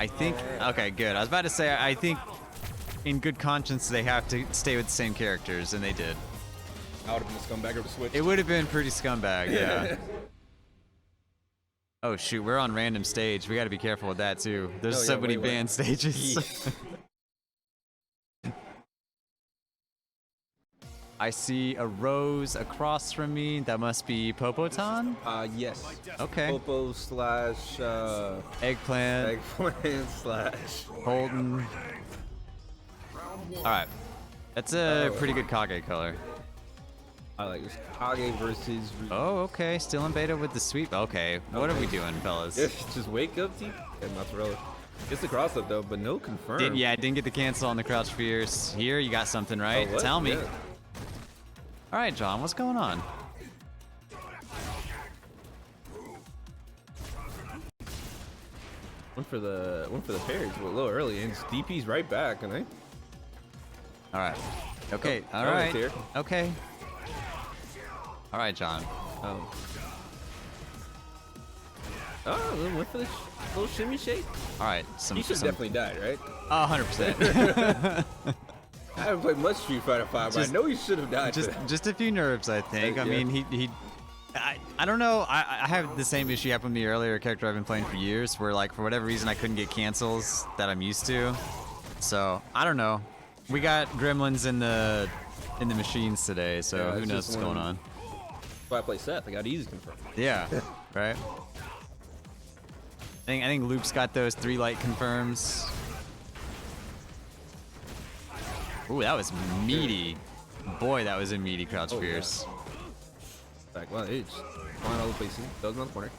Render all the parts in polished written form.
I think. Okay, good. I was about to say, I think in good conscience they have to stay with the same characters, and they did. I would have been a scumbag of the switch. It would have been pretty scumbag, yeah. Oh shoot, we're on random stage. We got to be careful with that too. There's so many banned stages. I see a rose across from me. That must be Popotan? Yes. Okay. Popo slash Eggplant. Eggplant slash Holden. Alright. That's a pretty good Kage color. I like this. Kage versus Oh, okay. Still in beta with the sweep. Okay. What are we doing, fellas? just wake up, T. And mozzarella. Gets the cross up though, but no confirm. Yeah, didn't get the cancel on the Crouch Fierce. Here, you got something, right? Oh, what? Tell me. Yeah. All right, John, what's going on? Went for the parries, but a little early, and DP's right back, and All right. Okay. Oh, All that was right. here. Okay. All right, John. Went for the little shimmy shake. All right. He should definitely died, right? 100%. I haven't played much Street Fighter 5, but I know he should have died. Just a few nerves, I think. I mean, I don't know. I have the same issue happened to me earlier. A character I've been playing for years, where like for whatever reason I couldn't get cancels that I'm used to. So I don't know. We got gremlins in the machines today, so who knows what's going on. That's why I play Seth. I got easy confirmed. Yeah, right. I think Loop's got those 3 light confirms. Ooh, that was meaty. Boy, that was a meaty Crouch Fierce. Back, well, it's flying all the places. Does on the corner.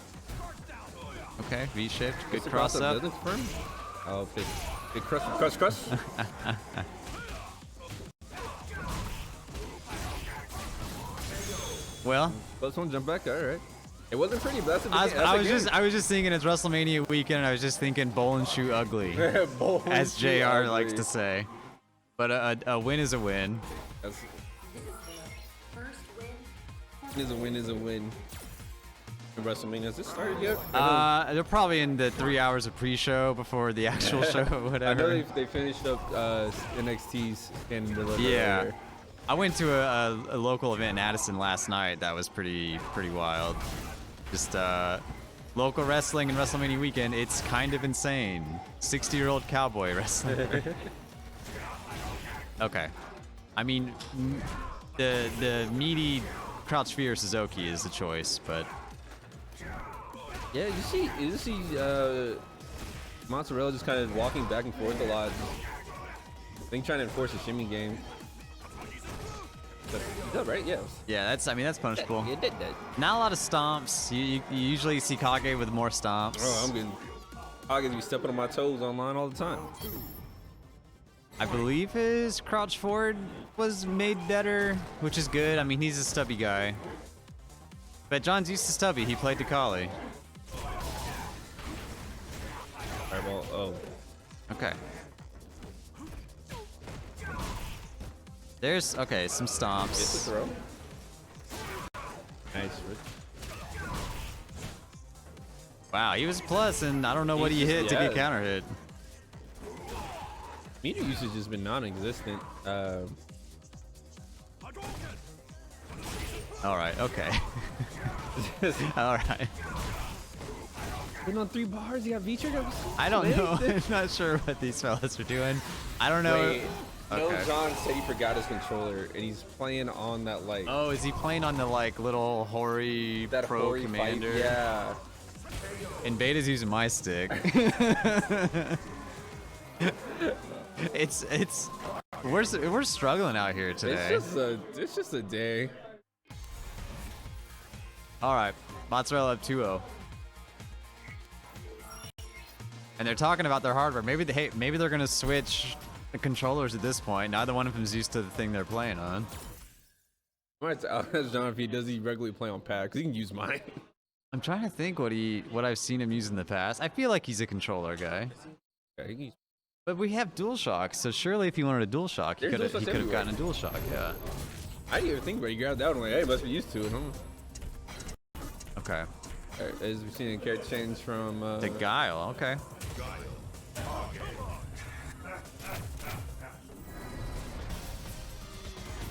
Okay, V-shaped. Good cross up. Oh, big crush. Well, let's one jump back. All right. It wasn't pretty, but that's I was just thinking it's WrestleMania weekend, and I was just thinking bowl and shoe ugly, as JR likes to say. But a win is a win. Is a win. WrestleMania, has this started yet? They're probably in the 3 hours of pre-show before the actual show or whatever. I know they finished up NXT's and delivered. Yeah. I went to a local event in Addison last night. That was pretty wild. Just local wrestling and WrestleMania weekend. It's kind of insane. 60-year-old cowboy wrestling. Okay. I mean, the meaty Crouch Fierce Suzuki is the choice, but yeah, you see Mozzarella just kind of walking back and forth a lot. I think trying to enforce a shimmy game. Is that right? Yes. Yeah, that's punishable. Yeah, that. Not a lot of stomps. You usually see Kage with more stomps. Oh, I'm getting Kage be stepping on my toes online all the time. I believe his crouch forward was made better, which is good. I mean, he's a stubby guy. But John's used to stubby. He played Dakali. Fireball. Oh. Okay. There's, okay, some stomps. It's a throw. Nice. Wow, he was a plus, and I don't know what he hit to get counter hit. Meter usage has been non-existent. All right, okay. All right. Been on 3 bars, you got V-trigger. I don't know. I'm not sure what these fellas are doing. I don't know. Wait, no, John said he forgot his controller, and he's playing on that like. Oh, is he playing on the like little Hori Pro Hori Commander? Fight, yeah. And Beta's using my stick. it's we're struggling out here today. It's just a day. All right, Mozzarella up 2-0. And they're talking about their hardware. Maybe they're gonna switch the controllers at this point. Neither one of them's used to the thing they're playing on. I might ask John if he regularly play on pad, because he can use mine. I'm trying to think what I've seen him use in the past. I feel like he's a controller guy. Yeah, he can use. But we have DualShock, so surely if he wanted a DualShock, he could have gotten a DualShock. Yeah. I didn't even think about it. You grabbed that one. Like, hey, must be used to it, huh? Okay. Right, as we've seen a character change from the Guile. Okay.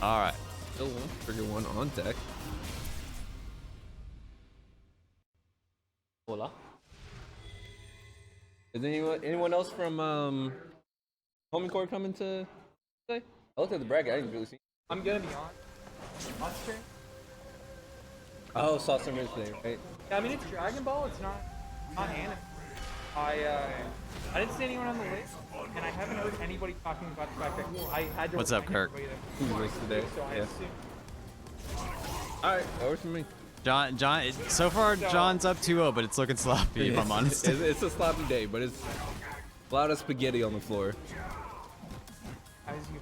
All right. Still one. Trigger one on deck. Hola. Is anyone else from Homing Core coming to say? I looked at the bracket. I didn't really see. I'm gonna be on stream. Oh, saw some today, right? Yeah, I mean it's Dragon Ball. It's not anime. I didn't see anyone on the list, and I haven't heard anybody talking about the fact that I had to. What's up, remind Kirk? everybody Who's raced today? that- So I Yeah. assume. All right, over to me. John, so far John's up 2-0, but it's looking sloppy if I'm honest. It's a sloppy day, but it's a lot of spaghetti on the floor, As you.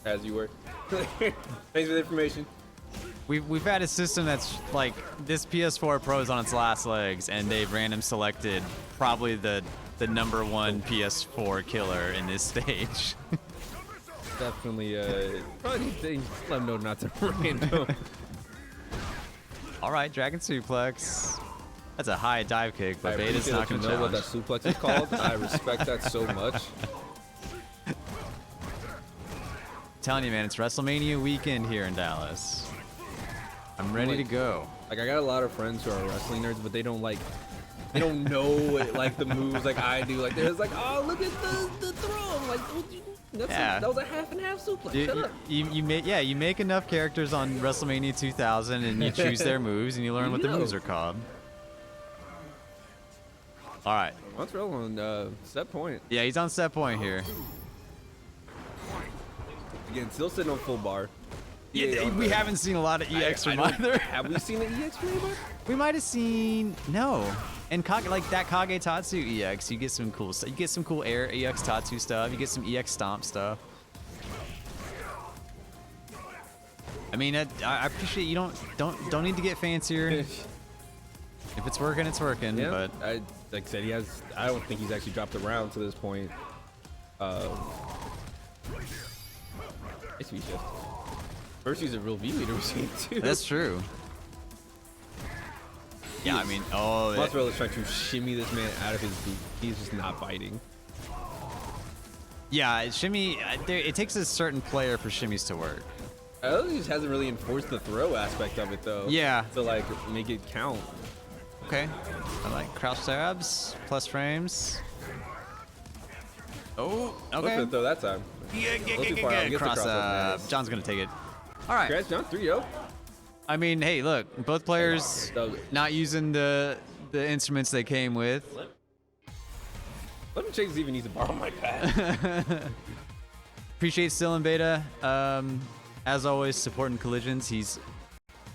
as you were. Thanks for the information. We've had a system that's like this PS4 Pro is on its last legs, and they've random selected probably the number one PS4 killer in this stage. Definitely, probably things. Let them know not to random. All right, Dragon Suplex. That's a high dive kick, I but Beta's appreciate not that you gonna know what that challenge. suplex is called. I respect that so much. Telling you, man, it's WrestleMania weekend here in Dallas. I'm ready to go. Like I got a lot of friends who are wrestling nerds, but they don't know like the moves like I do. Like they're just like, oh, look at the throw. I'm like, Yeah. that was a half and half suplex. You, Shut up. you make enough characters on WrestleMania 2000, and you choose their moves, and you learn what the moves are called. All right. Montreal on set point. Yeah, he's on set point here. Again, still sitting on full bar. Yeah, we haven't seen a lot of EX from either. Have we seen an EX from anybody? We might have seen no. And like that Kage Tatsu EX, you get some cool stuff. You get some cool air EX Tatsu stuff. You get some EX Stomp stuff. I mean, I appreciate you don't need to get fancier. If it's working, it's working. Yeah, But like I said, he has. I don't think he's actually dropped a round to this point. It's V shift. First, he's a real V leader we've seen too. that's true. Yeah, I mean, oh, Mozzarella is trying to shimmy this man out of his boot. He's just not biting. yeah, shimmy. It takes a certain player for shimmies to work. I don't think he just hasn't really enforced the throw aspect of it though. Yeah. To like make it count. Okay, I like crouch stabs, plus frames. Oh, Look okay. at it though that time. Little too far out. Gets the Cross crossover, up. nice. John's gonna take it. All right. Congrats, John. 3-0. I mean, hey, look, both players not using the instruments they came with. Let me check if he even needs to borrow my pad. Appreciate Still in Beta. As always, supporting Collisions. He's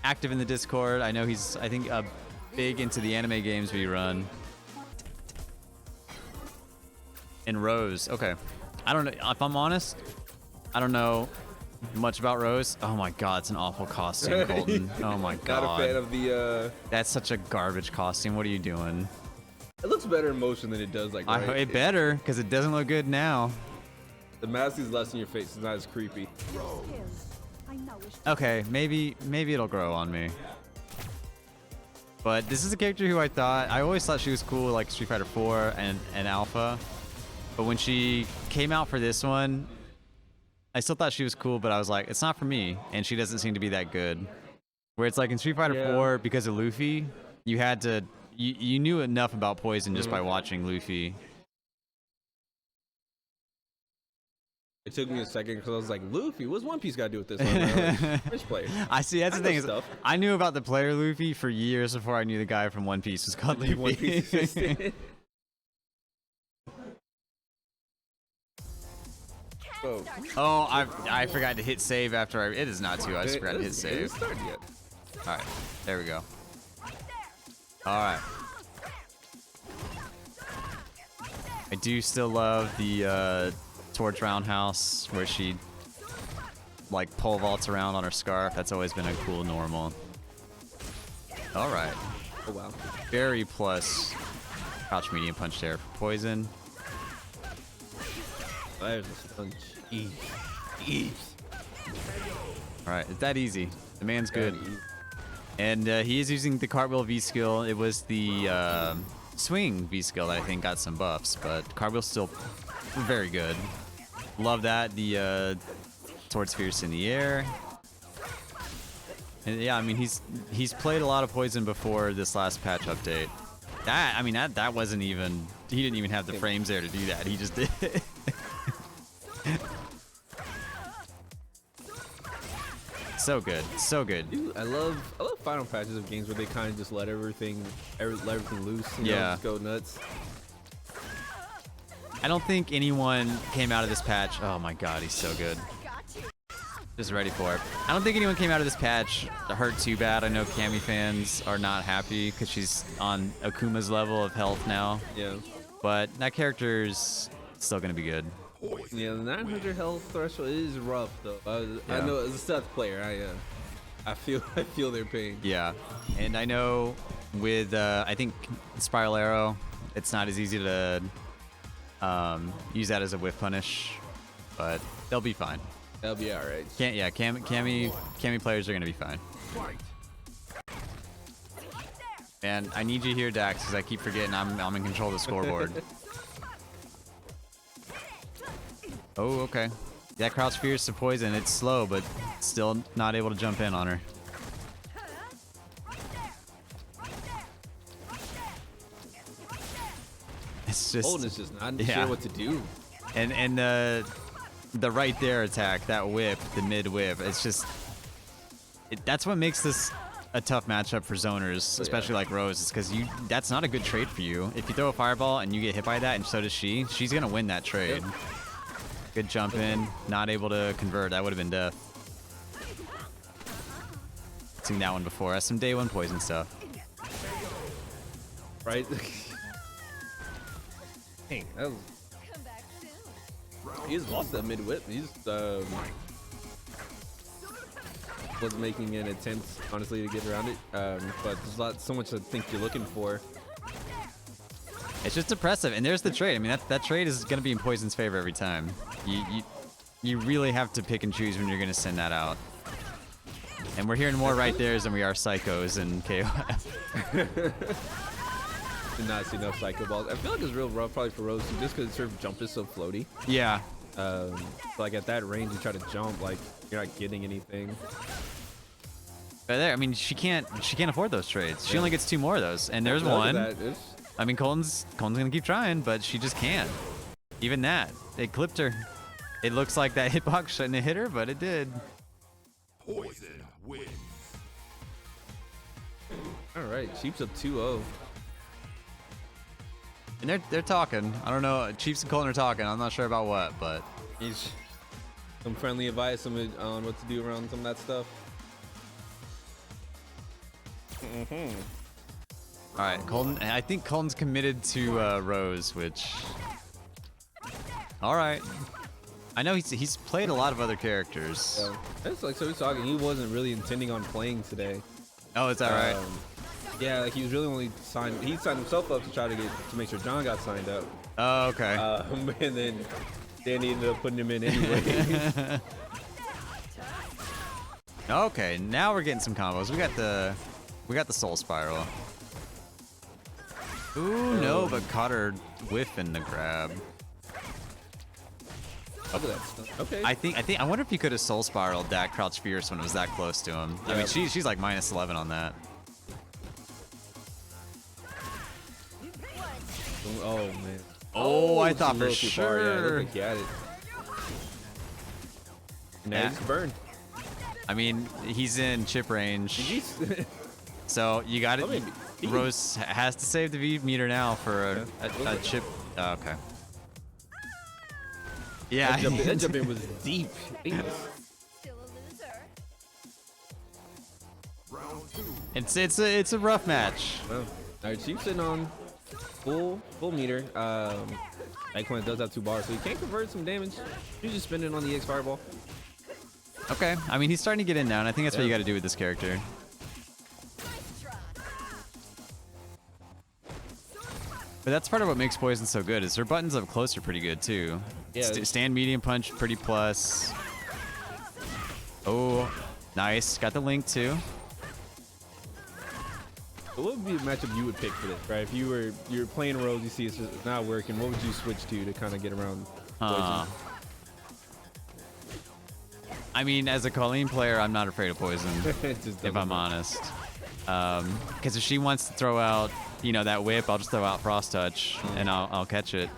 active in the Discord. I know he's, I think, big into the anime games we run. And Rose. Okay. I don't know. If I'm honest, I don't know much about Rose. Oh my god, it's an awful costume, Colton. Oh my god. Not a fan of the. That's such a garbage costume. What are you doing? It looks better in motion than it does like. Right? It better, because it doesn't look good now. The mask is less in your face. It's not as creepy. Okay, maybe it'll grow on me. But this is a character who I always thought she was cool, like Street Fighter 4 and Alpha. But when she came out for this one, I still thought she was cool, but I was like, it's not for me. And she doesn't seem to be that good. Where it's like in Street Fighter 4, because of Luffy, you had to, you knew enough about Poison just by watching Luffy. It took me a second because I was like, Luffy, what's One Piece got to do with this one? Like, which player? I see, that's I the know thing. Is stuff. I knew about the player Luffy for years before I knew the guy from One Piece was called Luffy. One Piece assistant. Oh, Oh, I forgot to hit save after it is not too. I just forgot to hit It save. hasn't started yet. All right, there we go. All right. I do still love the torch roundhouse where she like pole vaults around on her scarf. That's always been a cool normal. All right. Oh wow. Very plus crouch medium punch there for Poison. There's a sponge. Eeves. All right, it's that easy. The man's good. Eeves. And he is using the cartwheel V skill. It was the swing V skill that I think got some buffs, but cartwheel's still very good. Love that. The sword spheres in the air. And yeah, I mean he's played a lot of poison before this last patch update. That I mean that wasn't even, he didn't even have the frames there to do that. He just did it. So good, so good. Dude, I love final patches of games where they kind of just let everything loose. You know, Yeah. just go nuts. I don't think anyone came out of this patch. Oh my god, he's so good. Just ready for it. I don't think anyone came out of this patch hurt too bad. I know Cammy fans are not happy because she's on Akuma's level of health now. Yeah. But that character's still gonna be good. Yeah, the 900 health threshold is rough though. I Yeah. know as a stats player, I feel their pain. Yeah, and I know with I think Spiral Arrow, it's not as easy to use that as a whiff punish, but they'll be fine. That'll be all right. Cammy players are gonna be fine. And I need you here, Dax, because I keep forgetting I'm in control of the scoreboard. Oh, okay. That Crouch Fierce to poison. It's slow, but still not able to jump in on her. It's just Golden is just not yeah. sure what to do. and the right there attack, that whip, the mid whip. It's just that's what makes this a tough matchup for zoners, especially like Rose. Is because that's not a good trade for you. If you throw a fireball and you get hit by that, and so does she, she's gonna win that trade. Yep. Good jump in, not able to convert. That would have been death. Seen that one before. That's some day one poison stuff. Right? Dang, that was. He just lost that mid whip. He just was making an attempt, honestly, to get around it. But there's so much I think you're looking for. It's just impressive, and there's the trade. I mean, that trade is going to be in Poison's favor every time. You really have to pick and choose when you're going to send that out. And we're hearing more right there's than we are psychos and KOF. Did not see enough psycho balls. I feel like it's real rough probably for Rose too, just because her jump is so floaty. Yeah. Like at that range, you try to jump, like you're not getting anything. But there, I mean, she can't afford those trades. She only gets 2 more of those, and there's Look at one. that, it's- I mean, Colton's gonna keep trying, but she just can't. Even that, it clipped her. It looks like that hitbox shouldn't have hit her, but it did. Poison wins. All right, Chief's up 2-0. And they're talking. I don't know. Chiefs and Colton are talking. I'm not sure about what, but He's some friendly advice on what to do around some of that stuff. all right, Colton. I think Colton's committed to Rose, which. All right. I know he's played a lot of other characters. So it's like so he's talking. He wasn't really intending on playing today. Oh, is that right? Yeah, like he was really only signed. He signed himself up to try to make sure John got signed up. Oh, okay. And then Danny ended up putting him in anyway. Okay, now we're getting some combos. We got the Soul Spiral. Ooh, no, but caught her whiffing the grab. Look at that stuff. Okay. I wonder if he could have Soul Spiraled that Crouch Fierce when it was that close to him. I mean, Yeah. she's like minus 11 on that. Oh man. Oh, I it's thought a for little too far. Yeah, it sure. looked like he had it. Now Yeah. he's burned. I mean, he's in chip range, Jeez. so you got Oh, it. maybe. Rose has to save the V meter now for a chip. Oh, okay. Yeah. That jump in was deep. Still a loser. It's a rough match. Well, all right, Chief's sitting on full meter. Eggplant does have 2 bars, so he can convert some damage. He's just spending on the X Fireball. Okay. I mean, he's starting to get in now, and I think that's what you got to do with this character. But that's part of what makes Poison so good, is her buttons up close are pretty good too. Yeah. Stand medium punch, pretty plus. Oh, nice. Got the link too. So what would be a matchup you would pick for this, right? If you're playing Rose, you see it's just not working, what would you switch to kind of get around Poison? I mean, as a Colleen player, I'm not afraid of poison, Just if double I'm jump. honest. Because if she wants to throw out, you know, that whip, I'll just throw out Frost Touch, and I'll catch it.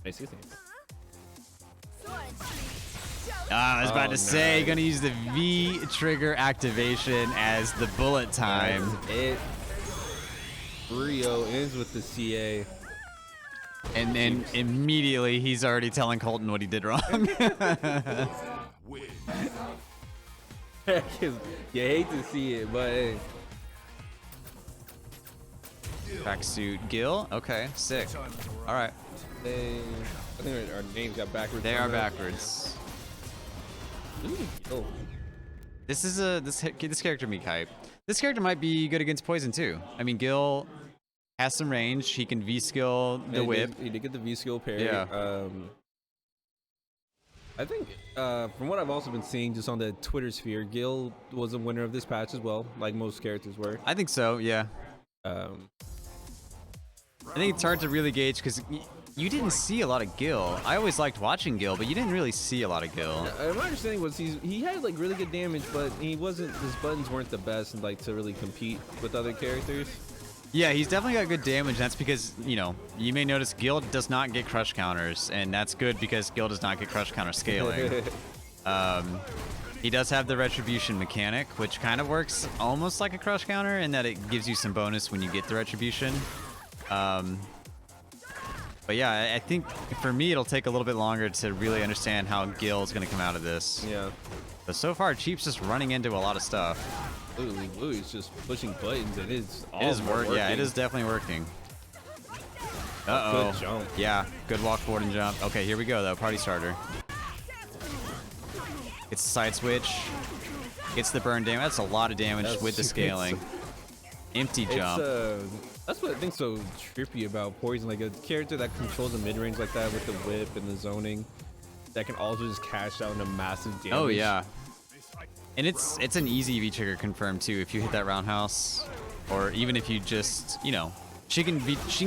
I see. I was about Oh, to say, nice. gonna use the V trigger activation as the bullet time. That's it. Rio ends with the CA. And then immediately he's already telling Colton what he did wrong. Win. You hate to see it, but hey. Tracksuit Gil. Okay, sick. All right, Hey, I think our names got backwards. they are somehow. backwards. Oh, This is this character me hype. This character might be good against poison too. I mean, Gil has some range. He can V skill the whip. He did get the V skill parry. Yeah. I think from what I've also been seeing just on the Twitter sphere, Gil was a winner of this patch as well, like most characters were. I think so. Yeah. Um, I think it's hard to really gauge because you didn't see a lot of Gil. I always liked watching Gil, but you didn't really see a lot of Gil. my understanding was he had like really good damage, but he wasn't. His buttons weren't the best, and like to really compete with other characters. Yeah, he's definitely got good damage. That's because, you know, you may notice Gil does not get crush counters, and that's good because Gil does not get crush counter scaling. He does have the retribution mechanic, which kind of works almost like a crush counter in that it gives you some bonus when you get the retribution. But yeah, I think for me it'll take a little bit longer to really understand how Gil is going to come out of this. Yeah. But so far, Cheap's just running into a lot of stuff. Literally, Bluey's just pushing buttons, and it's all It is of them are work. Yeah, it working. is definitely working. Uh-oh. Good jump. Yeah, good walk forward and jump. Okay, here we go though. Party starter. It's the side switch. Gets the burn damage. That's a lot of damage That's- with the scaling. Empty jump. That's what I think so trippy about Poison, like a character that controls the mid range like that with the whip and the zoning, that can also just cash out into massive damage. Oh yeah. And it's an easy V trigger confirm too if you hit that roundhouse, or even if you just, you know, she can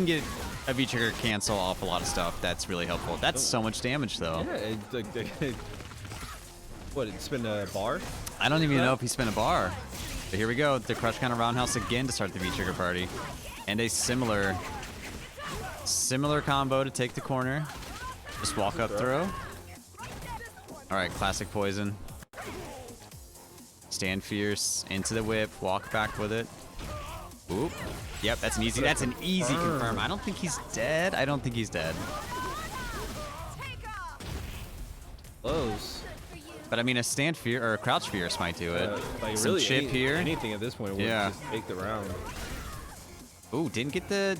get a V trigger cancel off a lot of stuff. That's really helpful. That's so much damage though. Yeah, what, it's been a bar? I don't even know if he spent a bar. But here we go, the crush counter roundhouse again to start the V trigger party, and a similar combo to take the corner. Just walk up throw. All right, classic poison. Stand fierce into the whip, walk back with it. Oop. Yep, that's an easy confirm. I don't think he's dead. I don't think he's dead. Close. But I mean, a stand fear or a crouch fierce might do it. Like Some really, chip here. anything at this point would Yeah. just take the round. Ooh, didn't get the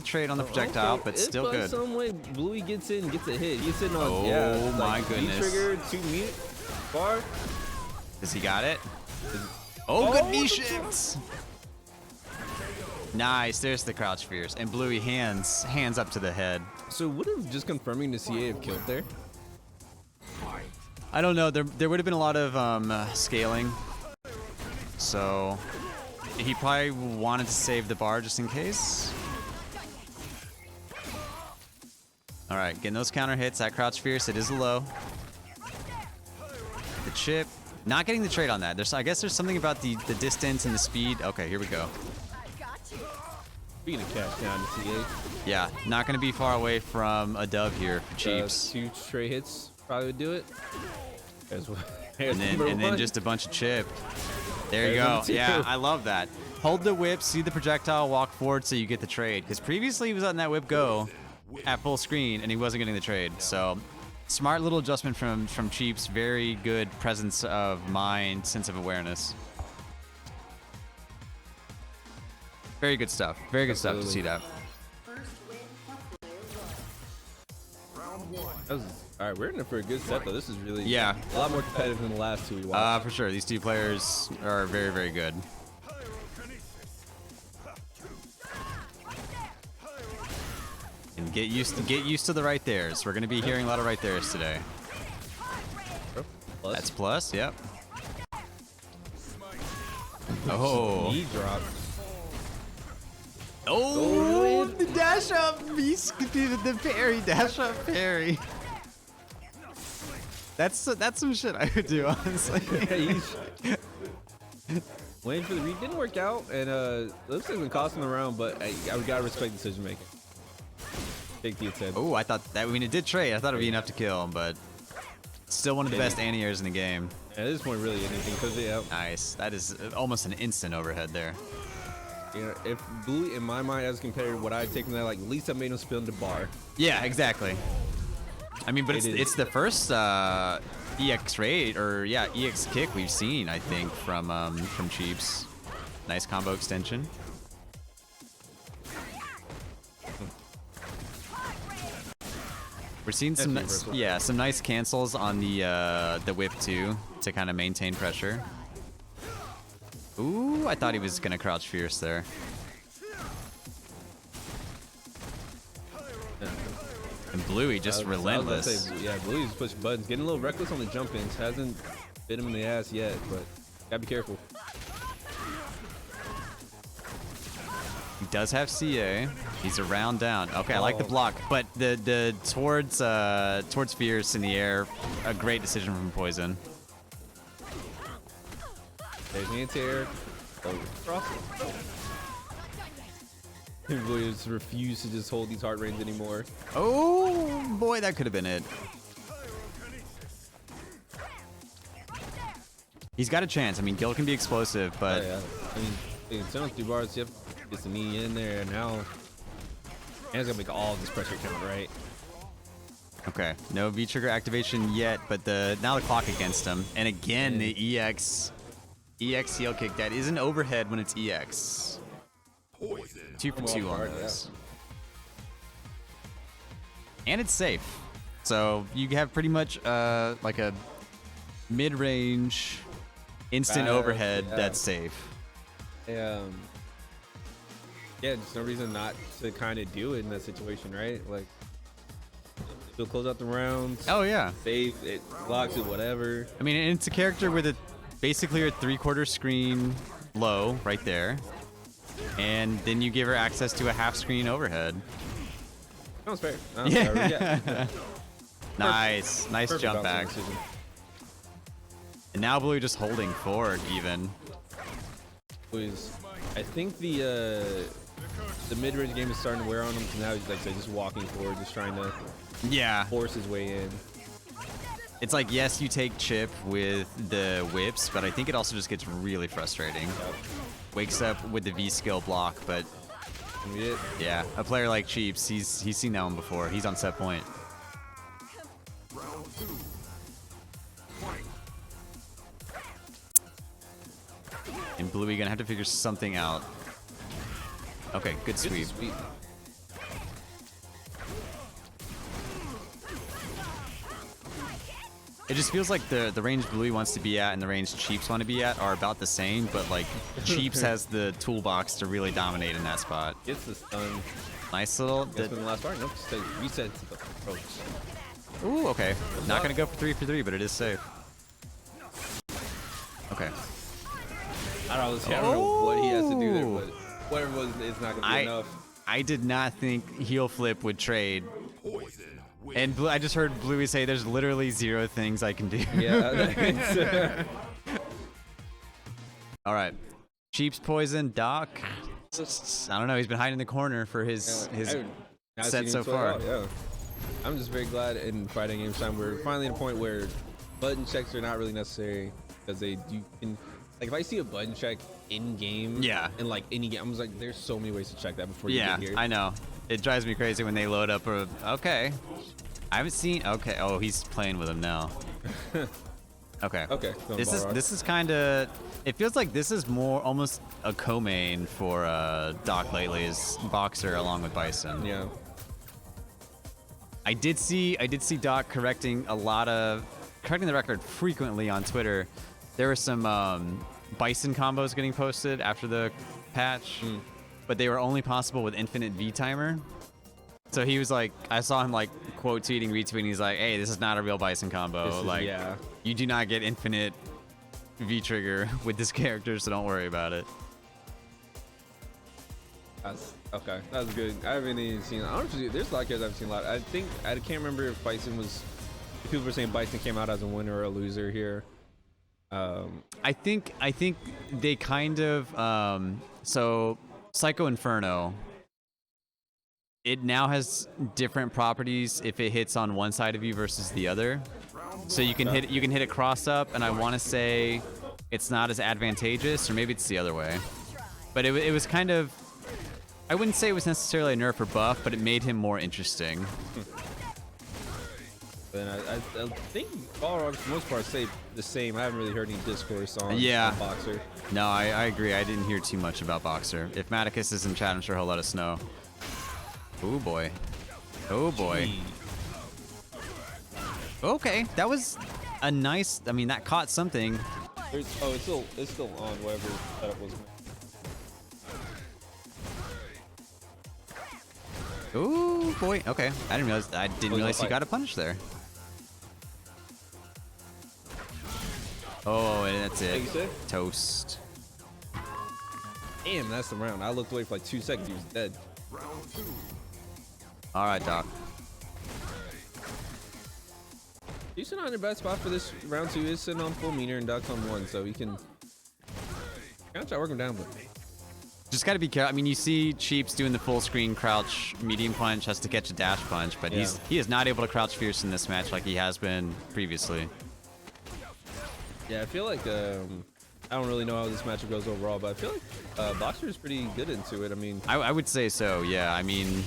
trade on the projectile, Okay, but if still by good. some way Bluey gets in, gets a hit. He's sitting on Oh, yeah, my like, goodness. V-trigger, 2 meat, bar. Does he got it? Oh, good Oh, V the shifts. Nice. There's the crouch fierce, and Bluey hands up to the head. So would have just confirming the CA have killed there? I don't know. There would have been a lot of scaling, so he probably wanted to save the bar just in case. All right, getting those counter hits. That crouch fierce. It is low. The chip. Not getting the trade on that. I guess there's something about the distance and the speed. Okay, here we go. Speaking of cash down the CA, Yeah, not going to be far away from a dub here for Cheeps. 2 straight hits probably would do it. There's And then just a bunch of chip. There you There's go. number 2. Yeah, I love that. Hold the whip, see the projectile, walk forward so you get the trade. Because previously he was letting that whip go at full screen and he wasn't getting the trade. So smart little adjustment from Cheeps. Very good presence of mind, sense of awareness. Very good stuff. Very good stuff to see that. All right, we're in it for a good set though. This is really Yeah. a lot more competitive than the last 2 we watched. For sure. These two players are very, very good. And get used to the right there's. We're gonna be hearing a lot of right there's today. Plus, That's plus, yep. Oh. knee drop. Oh, the dash up, the parry, dash up parry. That's some shit I would do, honestly. Waiting for the read didn't work out, and looks like it's been costing the round, but I gotta respect decision making. Take the attempt. Oh, I thought that. I mean, it did trade. I thought it'd be enough to kill him, but still one of the best anti-airs in the game. At this point, really anything, because yeah, Nice. That is almost an instant overhead there. you know, if Blue in my mind as compared to what I take from that, like at least I made him spin the bar. Yeah, exactly. I mean, but It is. it's the first EX raid or yeah EX kick we've seen, I think, from Cheeps. Nice combo extension. We're seeing some That's universal. yeah some nice cancels on the whip too to kind of maintain pressure. Ooh, I thought he was gonna crouch fierce there. And Bluey just relentless. Yeah, Bluey's pushing buttons, getting a little reckless on the jump ins. Hasn't bit him in the ass yet, but gotta be careful. He does have CA. He's a round down. Okay, I like the block, but the towards fierce in the air, a great decision from Poison. There's the anti-air. Oh, cross it. Bluey just refused to just hold these heart rains anymore. Oh boy, that could have been it. He's got a chance. I mean, Gil can be explosive, but Yeah. I mean, in terms of 2 bars, you have to get the knee in there, and now and it's gonna make all this pressure count, right? okay, no V trigger activation yet. But now the clock against him, and again the EX heel kick. That is an overhead when it's EX. Poison. 2 for 2 on hard, those. And it's safe. So you have pretty much like a mid-range instant overhead yeah. that's safe. Yeah, there's no reason not to kind of do it in that situation, right? Like, still close out the rounds. Oh yeah. Safe, it blocks it, whatever. I mean, it's a character with a basically a 3/4 screen low right there. And then you give her access to a half screen overhead. That was fair. Yeah. Nice. Nice Perfect jump bouncing back. decision. And now Blue just holding forward even. I think the mid-range game is starting to wear on him. So now he's like I said, just walking forward, just trying to Yeah. force his way in. It's like, yes, you take chip with the whips, but I think it also just gets really frustrating. Wakes up with the V skill block, but And we did. yeah, a player like Cheeps, he's seen that one before. He's on set point. And Bluey gonna have to figure something out. Okay, good sweep. Sweet. It just feels like the range Bluey wants to be at and the range Cheeps want to be at are about the same, but like Cheeps has the toolbox to really dominate in that spot. Gets the stun. Nice little. That's been the last part. Nope, just a reset to the approach. Ooh, okay. Not gonna go for 3 for 3, but it is safe. Okay. I don't know what he has to do there, Oh. but whatever it was, it's not gonna be enough. I did not think heel flip would trade. Poison. Win. And I just heard Bluey say there's literally 0 things I can do. Yeah. All right. Cheeps poison, Doc. I don't know. He's been hiding in the corner for his set so far. Yeah. I'm just very glad in fighting games time we're finally at a point where button checks are not really necessary because you can like if I see a button check in game Yeah. in like any game I'm just like there's so many ways to check that before you Yeah, get here. I know. It drives me crazy when they load up a. Okay. I haven't seen. Okay. Oh, he's playing with him now. Okay. Okay, going This Balrog. is kind of. It feels like this is more almost a co-main for Doc lately is Boxer along with Bison. Yeah. I did see Doc correcting the record frequently on Twitter. There were some Bison combos getting posted after the patch, but they were only possible with infinite V timer. So he was like, I saw him like quote tweeting, retweeting. He's like, "Hey, this is not a real Bison combo. Yeah. You do not get infinite V trigger with this character, so don't worry about it." That's okay. That's good. I haven't even seen. Honestly, there's a lot of characters I've seen a lot. I can't remember if Bison was People were saying Bison came out as a winner or a loser here. I think they kind of so Psycho Inferno. It now has different properties if it hits on one side of you versus the other. So you can hit it cross up, and I want to say it's not as advantageous, or maybe it's the other way. But it was kind of, I wouldn't say it was necessarily a nerf or buff, but it made him more interesting. Then I think Balrog for the most part stayed the same. I haven't really heard any discourse on, Yeah. on Boxer. No, I agree. I didn't hear too much about Boxer. If Maticus is in chat, I'm sure he'll let us know. Oh boy. Oh boy. Okay, that was a nice. I mean, that caught something. Oh, it's still on whatever setup was. Oh boy. Okay, I didn't realize he got a punish there. Oh, and that's What it. you said? Toast. Damn, that's the round. I looked away for like 2 seconds. He was dead. All right, Doc. He's sitting on the best spot for this round 2. Is sitting on full meter and Doc's on 1, so he can kind of try to work him down. But Just gotta be careful. I mean, you see Cheeps doing the full screen crouch medium punch, has to catch a dash punch, but Yeah. he is not able to crouch fierce in this match like he has been previously. yeah, I feel like I don't really know how this matchup goes overall, but I feel like Boxer is pretty good into it. I mean, I would say so. Yeah, I mean,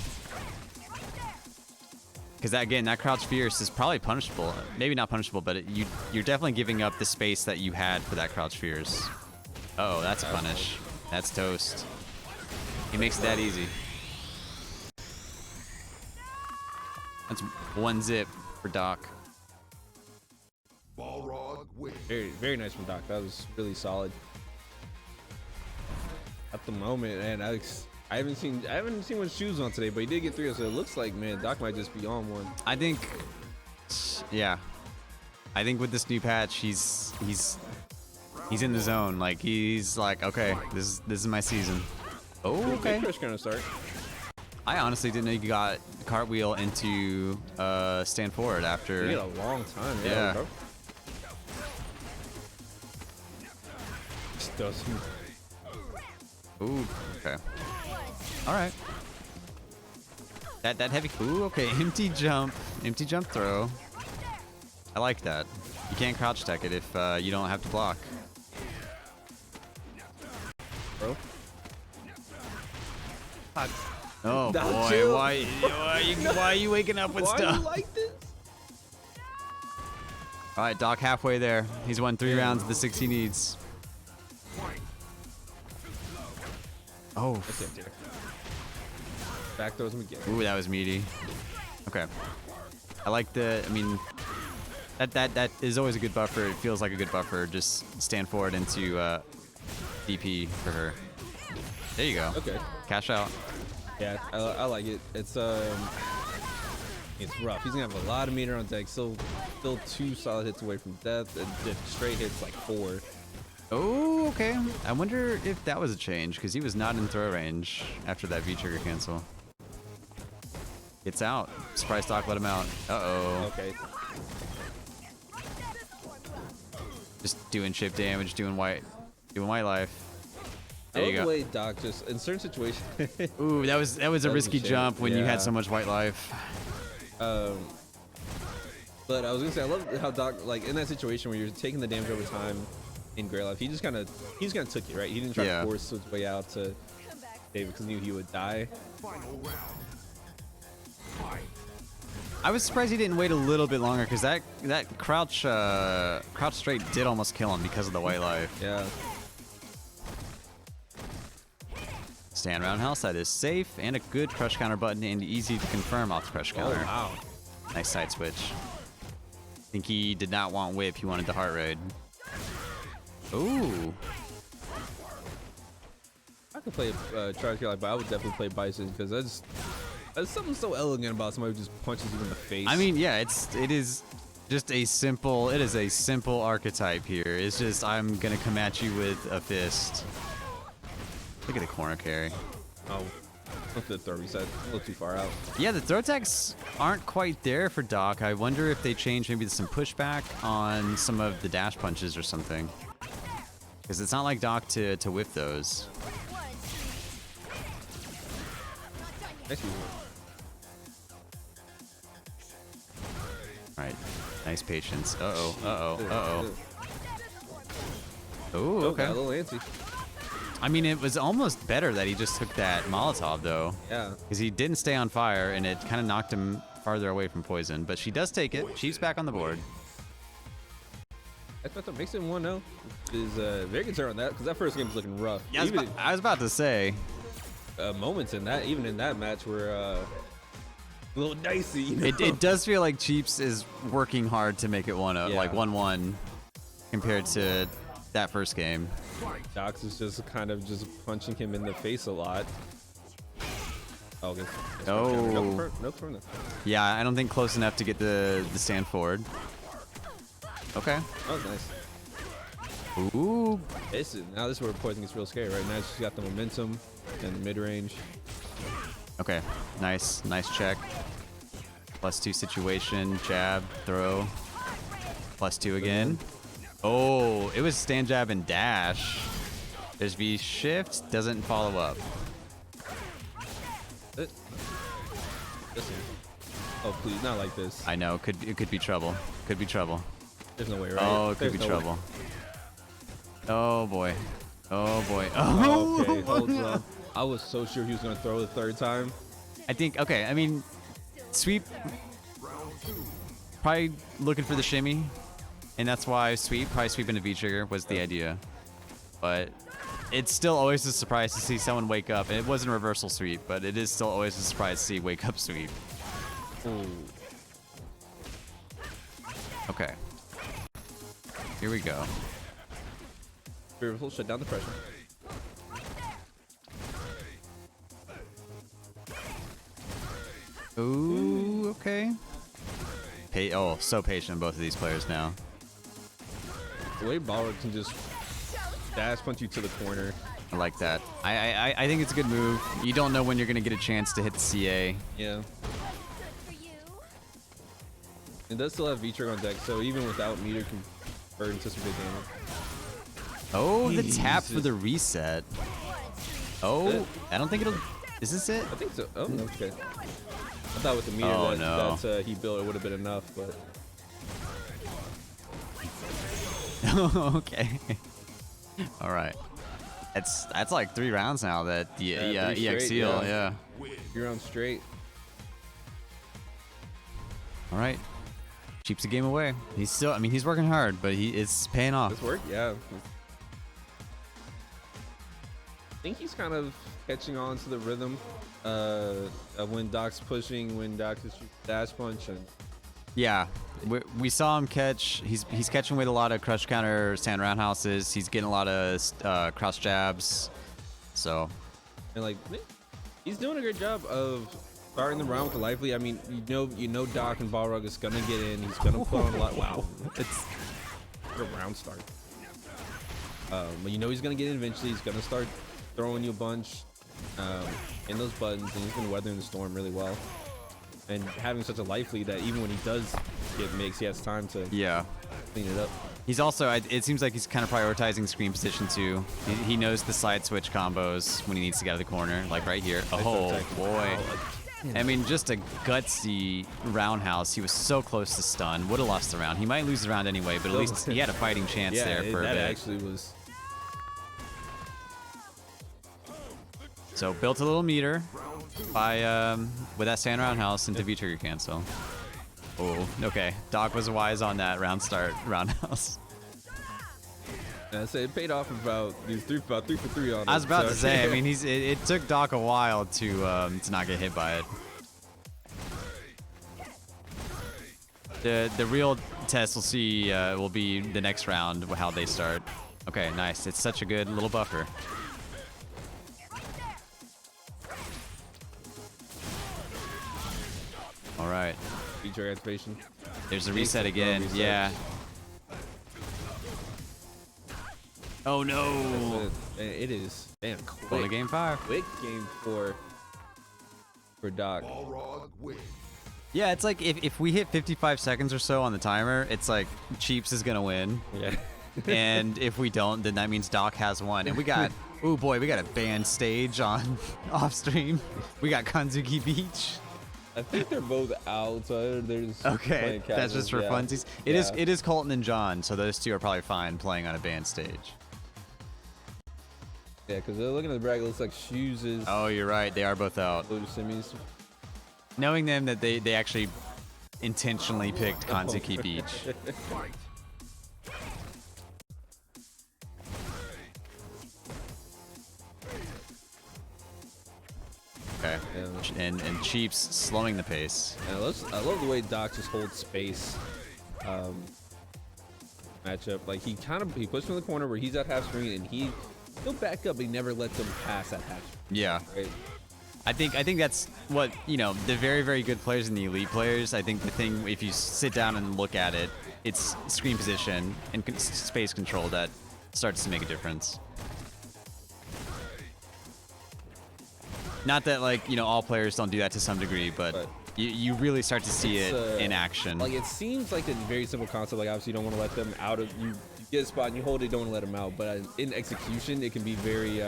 because again, that crouch fierce is probably punishable. Maybe not punishable, but you're definitely giving up the space that you had for that crouch fierce. Oh, that's a punish. That's toast. He makes it that easy. That's one zip for Doc. Balrog wins. very, very nice from Doc. That was really solid. At the moment, and I haven't seen what shoes on today, but he did get 3, so it looks like, man, Doc might just be on one. I think, yeah, I think with this new patch, he's in the zone. Like he's like, okay, this is my season. Oh, okay. Chris gonna start. I honestly didn't know you got cartwheel into stand forward after. He had a long time. Yeah. Bro. Just doesn't. Ooh, okay. All right. That heavy. Ooh, okay. Empty jump throw. I like that. You can't crouch tech it if you don't have to block. Bro. Oh Doc, boy, chill. why are you waking up with Why stuff? you like this? All right, Doc halfway there. He's won 3 rounds of the 6 he needs. Oh, That's it, dude. Back throws him again. ooh, that was meaty. Okay. I like the, I mean, that is always a good buffer. It feels like a good buffer. Just stand forward into DP for her. There you go. Okay. Cash out. Yeah, I like it. It's rough. He's gonna have a lot of meter on deck. Still 2 solid hits away from death, and straight hits like 4. Oh, okay. I wonder if that was a change, because he was not in throw range after that V-trigger cancel. Gets out. Surprise Doc let him out. Uh-oh. Okay. Just doing chip damage, doing white life. There you The go. way Doc just in certain situations. Ooh, that was a was a risky shame. jump when you Yeah. had so much white life. But I was gonna say I love how Doc, like in that situation where you're taking the damage over time in Grey Life, he just kind of took it, right? He didn't try Yeah. to force his way out to David because he knew he would die. Final round. I was surprised he didn't wait a little bit longer, because that crouch straight did almost kill him because of the white life. Yeah. Stand around house, that is safe, and a good crush counter button, and easy to confirm off the crush Oh counter. wow. Nice side switch. I think he did not want whip, he wanted the heart raid. Ooh. I could play Charge Life, but I would definitely play Bison because there's something so elegant about somebody who just punches you in the face. I mean, yeah, it is just a simple archetype here. It's just, I'm gonna come at you with a fist. Look at the corner carry. oh, Look at the throw reset. A little too far out. Yeah, the throw attacks aren't quite there for Doc. I wonder if they change maybe some pushback on some of the dash punches or something. Because it's not like Doc to whiff those. Nice move. All right, nice patience. Uh-oh, uh-oh, uh-oh. Oh, Oh, okay. got a little antsy. I mean, it was almost better that he just took that Molotov, though. Yeah. Because he didn't stay on fire, and it kind of knocked him farther away from poison. But she does take it. She's back on the board. I thought that makes it 1-0 is very concerned on that because that first game was looking rough. Yeah, I was about to say. Moments in that, even in that match, were a little dicey. You know? It does feel like Cheeps is working hard to make it 1-0, Yeah. like 1-1, compared to that first game. Dox is just kind of just punching him in the face a lot. Oh, good. Oh. No from the. Yeah, I don't think close enough to get the stand forward. Okay. That was nice. Ooh. Now this is where Poison gets real scary. Right now she's got the momentum and mid range. Okay. Nice check. +2 situation, jab, throw. +2 again. Oh, it was stand jab and dash. There's V shift, doesn't follow up. Listen. Oh please, not like this. I know, it could be trouble. Could be trouble. There's no way, right? Oh, it could There's be no way. trouble. Oh boy. Oh boy. Oh, Oh. okay, hold on. I was so sure he was gonna throw the third time. I think, okay, I mean, sweep, probably looking for the shimmy, and that's why probably sweep into V-trigger was the idea. But it's still always a surprise to see someone wake up, and it wasn't a reversal sweep, but it is still always a surprise to see wake up sweep. Ooh. Okay. Here we go. Fearful, shut down the pressure. Ooh, okay. So patient, both of these players now. The way Balrog can just dash punch you to the corner. I like that. I think it's a good move. You don't know when you're gonna get a chance to hit the CA. Yeah. For you. It does still have V-trigger on deck, so even without meter can burn into some big damage. Oh, the tap for Jesus. the reset. Oh, I don't think it'll. Is this it? I think so. Oh, okay. I thought with the meter Oh, that, no. that he built, it would have been enough, but Okay. All right. That's like 3 rounds now that the Yeah, 3 EX straight, heal. yeah. Yeah. you're on straight. All right. Keeps the game away. He's still. I mean, he's working hard, but it's paying off. This work, yeah. I think he's kind of catching on to the rhythm of when Doc's pushing, when Doc is shooting dash punch, and Yeah, we saw him catch. He's catching with a lot of crush counter stand roundhouses. He's getting a lot of cross jabs. So like he's doing a great job of starting the round with the lively. I mean, you know Doc and Balrog is gonna get in. He's gonna put on a lot. Wow, it's what a round start. But you know he's gonna get in eventually. He's gonna start throwing you a bunch in those buttons, and he's been weathering the storm really well. And having such a life lead that even when he does get mixed, he has time to yeah, clean it up. he's also. It seems like he's kind of prioritizing screen position too. He knows the side switch combos when he needs to get out of the corner, like right here. Oh attack. boy. Oh, I mean, just a gutsy roundhouse. He was so close to stun. Would have lost the round. He might lose the round anyway, but at least he had a fighting chance yeah, there for a that bit. actually was. So built a little meter by with that stand roundhouse into V trigger cancel. Oh, okay. Doc was wise on that round start roundhouse. I say it paid off about these about 3 for 3 on it. I was about so- to say. I mean, it took Doc a while to not get hit by it. The real test we'll see will be the next round how they start. Okay, nice. It's such a good little buffer. All right. feature activation. There's a reset the again. reset. Yeah. Oh no. It is damn Going to quick. game 5. Quick game 4. for Doc. Balrog wins. Yeah, it's like if we hit 55 seconds or so on the timer, it's like Cheeps is gonna win. Yeah. And if we don't, then that means Doc has won. And we got, oh boy, we got a banned stage on off stream. We got Kanzuki Beach. I think they're both out, so they're just Okay, playing that's just for casual, yeah. funsies. Yeah. It is Colton and John, so those two are probably fine playing on a banned stage. Yeah, because they're looking at the bracket. It looks like Shoes is Oh, you're right. They are both out. Blue Simmons. Knowing them that they actually intentionally picked Kanzuki Beach. Fight. Okay. Yeah. And Cheeps slowing the pace. And I love the way Doc just holds space. Matchup, like he puts him in the corner where he's at half screen and he'll back up, but he never lets him pass at half screen. Yeah. Right? I think that's what, you know, the very, very good players and the elite players, I think the thing, if you sit down and look at it, it's screen position and space control that starts to make a difference. Not that, like, you know, all players don't do that to some degree, but you really start to see it in action. Like it seems like a very simple concept. Like obviously you don't want to let them out of you get a spot and you hold it, don't want to let them out. But in execution, it can be very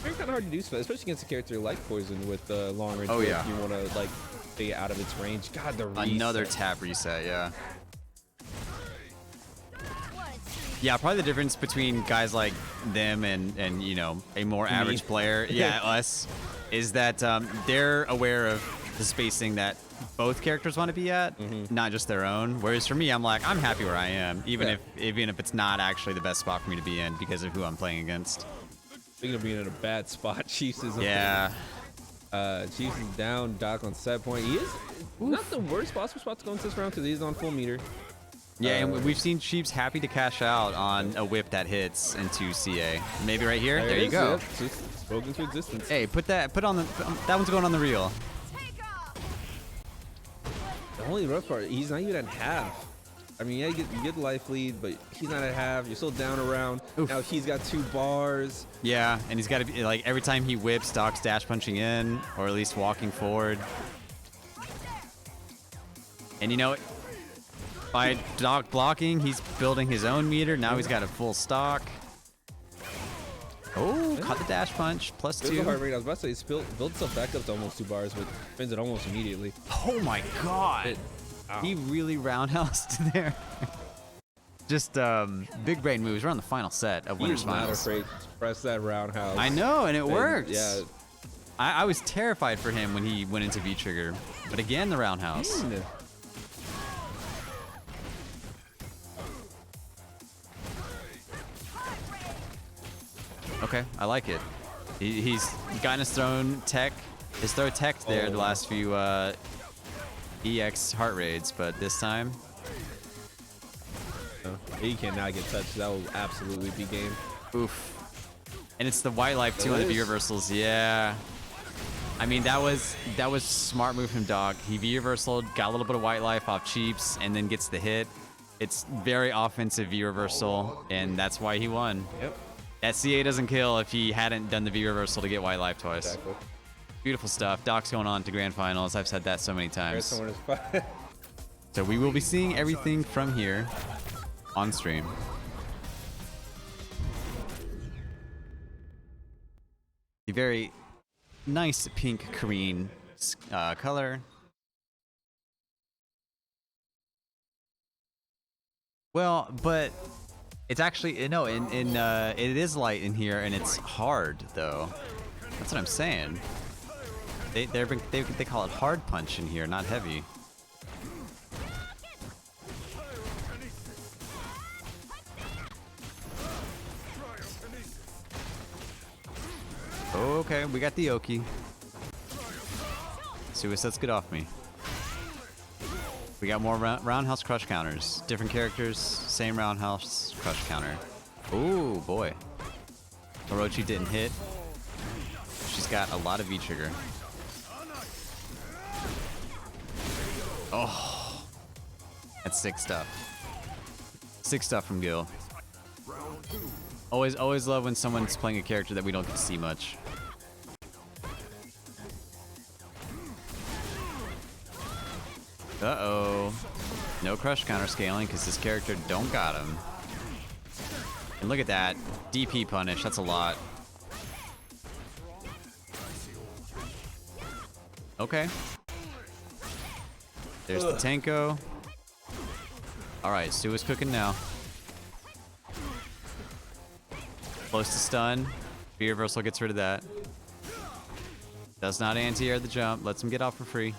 kind of hard to do, especially against a character like Poison with long range. Oh, whip. yeah. You want to like stay out of its range. God, the reset. Another tap reset, yeah. Yeah, probably the difference between guys like them and you know, a more average player, yeah, us, is that they're aware of the spacing that both characters want to be at, not just their own. Whereas for me, I'm like, I'm happy where I am, even if it's not actually the best spot for me to be in because of who I'm playing against. Speaking of being in a bad spot, Chiefs is Yeah. Chiefs is down. Doc on set point. He is not the worst possible spot to go into this round because he's on full meter. Yeah, and we've seen Chiefs happy to cash out on a whip that hits into CA. Maybe right here. There it you is, go. yep. Just spoke into existence. Hey, put on the. That one's going on the reel. The only rough part, he's not even at half. I mean, yeah, you get the life lead, but he's not at half. You're still down around. Oof. Now he's got 2 bars. Yeah, and he's got to be like every time he whips, Doc's dash punching in, or at least walking forward. And you know, by Doc blocking, he's building his own meter. Now he's got a full stock. Oh, caught the dash punch. There's a +2. heart rate. I was about to say, built itself back up to almost 2 bars, but spins it almost immediately. Oh my god. He really roundhoused there. Just big brain moves. We're on the final set of Winners He's not Finals. afraid to press that roundhouse. I know, and it And, worked. Yeah. I was terrified for him when he went into V-Trigger. But again, the roundhouse. Okay, I like it. He's gotten his throw tech there the last few EX heart raids, but this time, He cannot get touched. That will absolutely be game. oof. And it's the white life too on the V is. reversals. Yeah. I mean, that was smart move from Doc. He V reversaled, got a little bit of white life off Cheeps, and then gets the hit. It's very offensive V reversal, and that's why he won. Yep. That CA doesn't kill if he hadn't done the V reversal to get white life twice. Exactly. Beautiful stuff. Doc's going on to grand finals. I've said that so many There's times. someone who's So we will be seeing everything from here on stream. A very nice pink Korean color. Well, but it's actually no, it is light in here and it's hard though. That's what I'm saying. They call it hard punch in here, not heavy. Okay, we got the Oki. Suicides, get off me. We got more roundhouse crush counters. Different characters, same roundhouse crush counter. Ooh, boy. Orochi didn't hit. She's got a lot of V-trigger. Oh. That's sick stuff. Sick stuff from Gil. Always love when someone's playing a character that we don't get to see much. Uh-oh. No crush counter scaling because this character don't got him. And look at that. DP punish. That's a lot. Okay. There's the Tenko. Alright, Sue is cooking now. Close to stun. Fear reversal gets rid of that. Does not anti-air the jump. Lets him get off for free.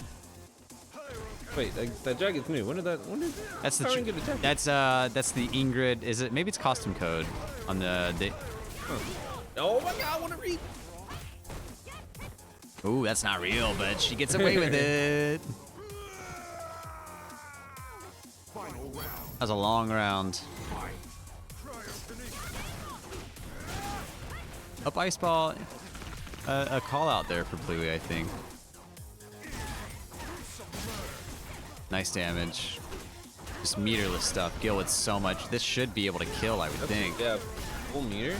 Wait, that jacket's new. When did That's the Kyron get a jacket? that's the Ingrid. Is it? Maybe it's costume code on the. Oh my god, I want to read. Ooh, that's not real, but she gets away with it. That was a long round. Up ice ball. A call out there for Bluey, I think. Nice damage. Just meterless stuff. Gil with so much. This should be able to kill, I would think. Yeah, full meter.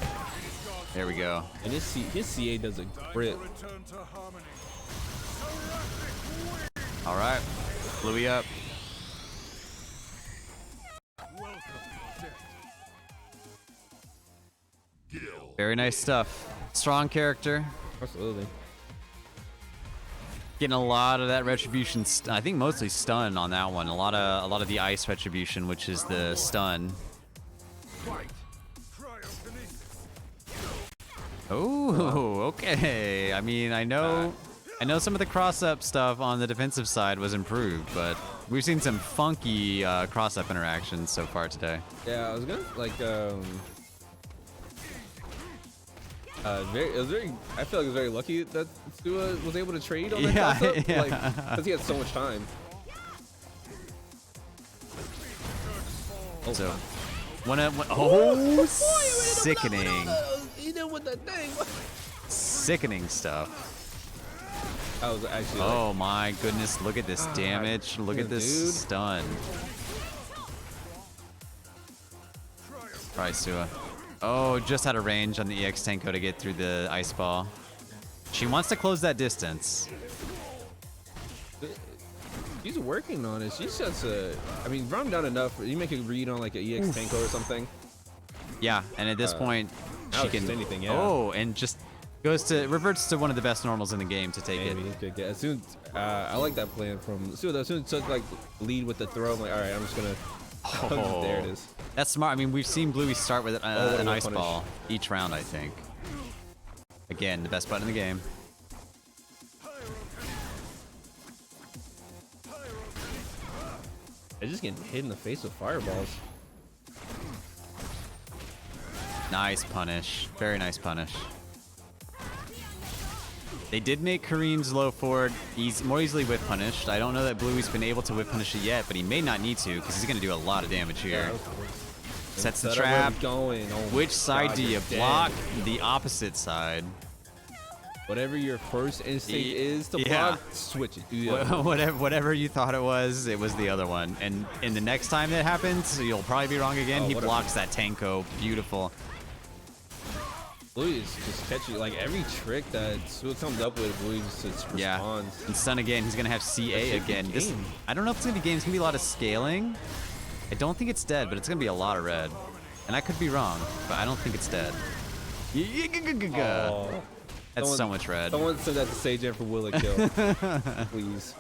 There we go. And his CA does a grip. All right, Bluey up. Very nice stuff. Strong character. Absolutely. Getting a lot of that retribution. I think mostly stun on that one. A lot of the ice retribution, which is the stun. Oh, okay. I mean, I know some of the cross-up stuff on the defensive side was improved, but we've seen some funky cross-up interactions so far today. Yeah, I was gonna like I feel like it was very lucky that Stua was able to trade on that Yeah, cross-up, yeah. like, because he had so much time. So, sickening, He did with that thing. sickening stuff. That was actually. Like, Oh my goodness! Look at this damage. Look at this dude. stun. Right, Sua. Oh, just out of range on the EX Tenko to get through the ice ball. She wants to close that distance. She's working on it. She's just I mean, run down enough. You make a read on like an EX Tenko or something. Yeah, and at this point, now she it's can. just anything, yeah. Oh, and just reverts to one of the best normals in the game to take it. Maybe. As soon I like that plan from Sua. As soon as took like lead with the throw, I'm like, all right, I'm just gonna. Oh, there it is. That's smart. I mean, we've seen Bluey start with what an a ice punish. ball each round, I think. Again, the best button in the game. They're just getting hit in the face with fireballs. Nice punish. Very nice punish. They did make Kareem's low forward more easily whip punished. I don't know that Bluey's been able to whip punish it yet, but he may not need to because he's going to do a lot of damage here. Sets the Instead of where trap. it's going. Oh my Which side God, do you you're dead. block? The opposite side. Whatever your first instinct is to Yeah. block, switch it. Do the other. Whatever you thought it was the other one. And in the next time that happens, you'll probably be wrong again. Oh, He whatever. blocks that Tenko. Beautiful. Bluey is just catchy. Like every trick that Sua comes up with, Bluey just responds. Yeah. And stun again. He's going to have CA That's a good again. This, game. I don't know if it's going to be game. It's going to be a lot of scaling. I don't think it's dead, but it's going to be a lot of red. And I could be wrong, but I don't think it's dead. Oh. That's Someone- so much red. Someone said that to Sage for Will it kill. Please.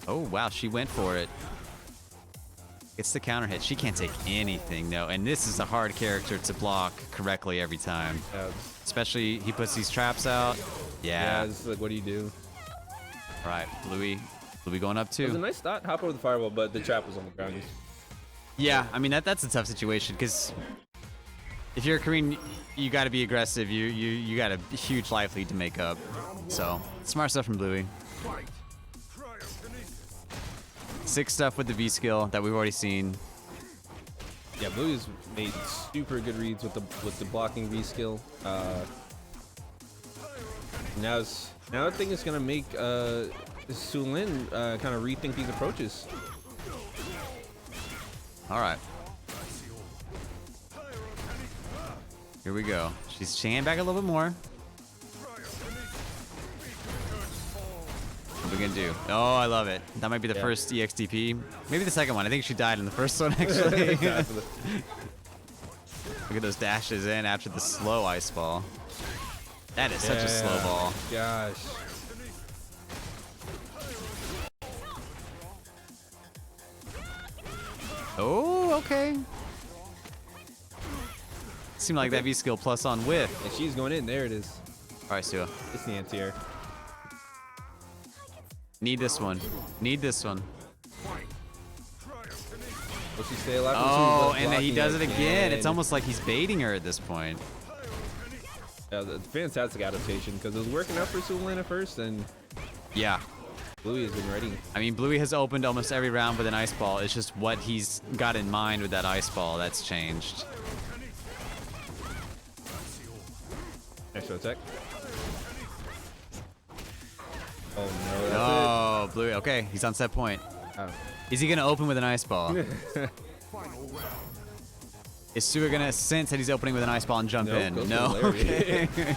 Oh, wow. She went for it. It's the counter hit. She can't take anything, though. And this is a hard character to block correctly every time. Yeah, Especially, he puts these traps out. yeah, Yeah. it's like, what do you do? All right, Bluey. Bluey going up It was a too. nice thought, hop over the fireball, but the trap was on the ground. Yeah, I mean, that's a tough situation because if you're a Korean, you got to be aggressive. You got a huge life lead to make up. So, smart stuff from Bluey. Sick stuff with the V skill that we've already seen. Yeah, Bluey's made super good reads with the blocking V skill. Now I think it's gonna make Sulin kind of rethink these approaches. All right. Here we go. She's staying back a little bit more. What are we gonna do? Oh, I love it. That might be the first EXDP. Maybe the second one. I think she died in the first one, actually. Look at those dashes in after the slow ice ball. That is such a slow ball. Gosh. Oh, okay. Seemed like that V skill plus on whiff. And she's going in. There it is. All right, Sua. It's the anti-air. Need this one. Need this one. Will she stay alive? Oh, and then he does it again. It's almost like he's baiting her at this point. Yeah, the fantastic adaptation because it was working out for Sulin at first, and Yeah. Bluey has been ready. I mean, Bluey has opened almost every round with an ice ball. It's just what he's got in mind with that ice ball that's changed. Extra attack. Oh no, that's Oh, Bluey. Okay, he's on set point. it. Oh. Is he going to open with an ice ball? Is Sua going to sense that he's opening with an ice ball and jump Nope, in? goes No? for the lariat. Okay.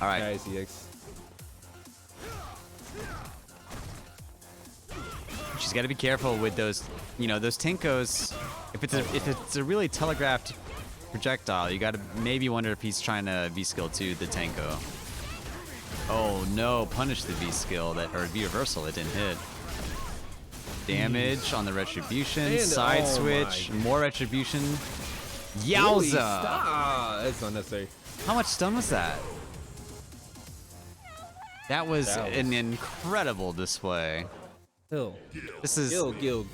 All right. Nice EX. She's got to be careful with those, you know, those Tinkos. If it's a really telegraphed projectile, you got to maybe wonder if he's trying to V-skill to the Tenko. Oh no, punish the V-skill or V-reversal that didn't hit. Damage on the retribution, And- side oh switch, my. more retribution. Bluey, Yowza! stop! That's unnecessary. How much stun was that? That was That was- an incredible display. Kill. This is Gil.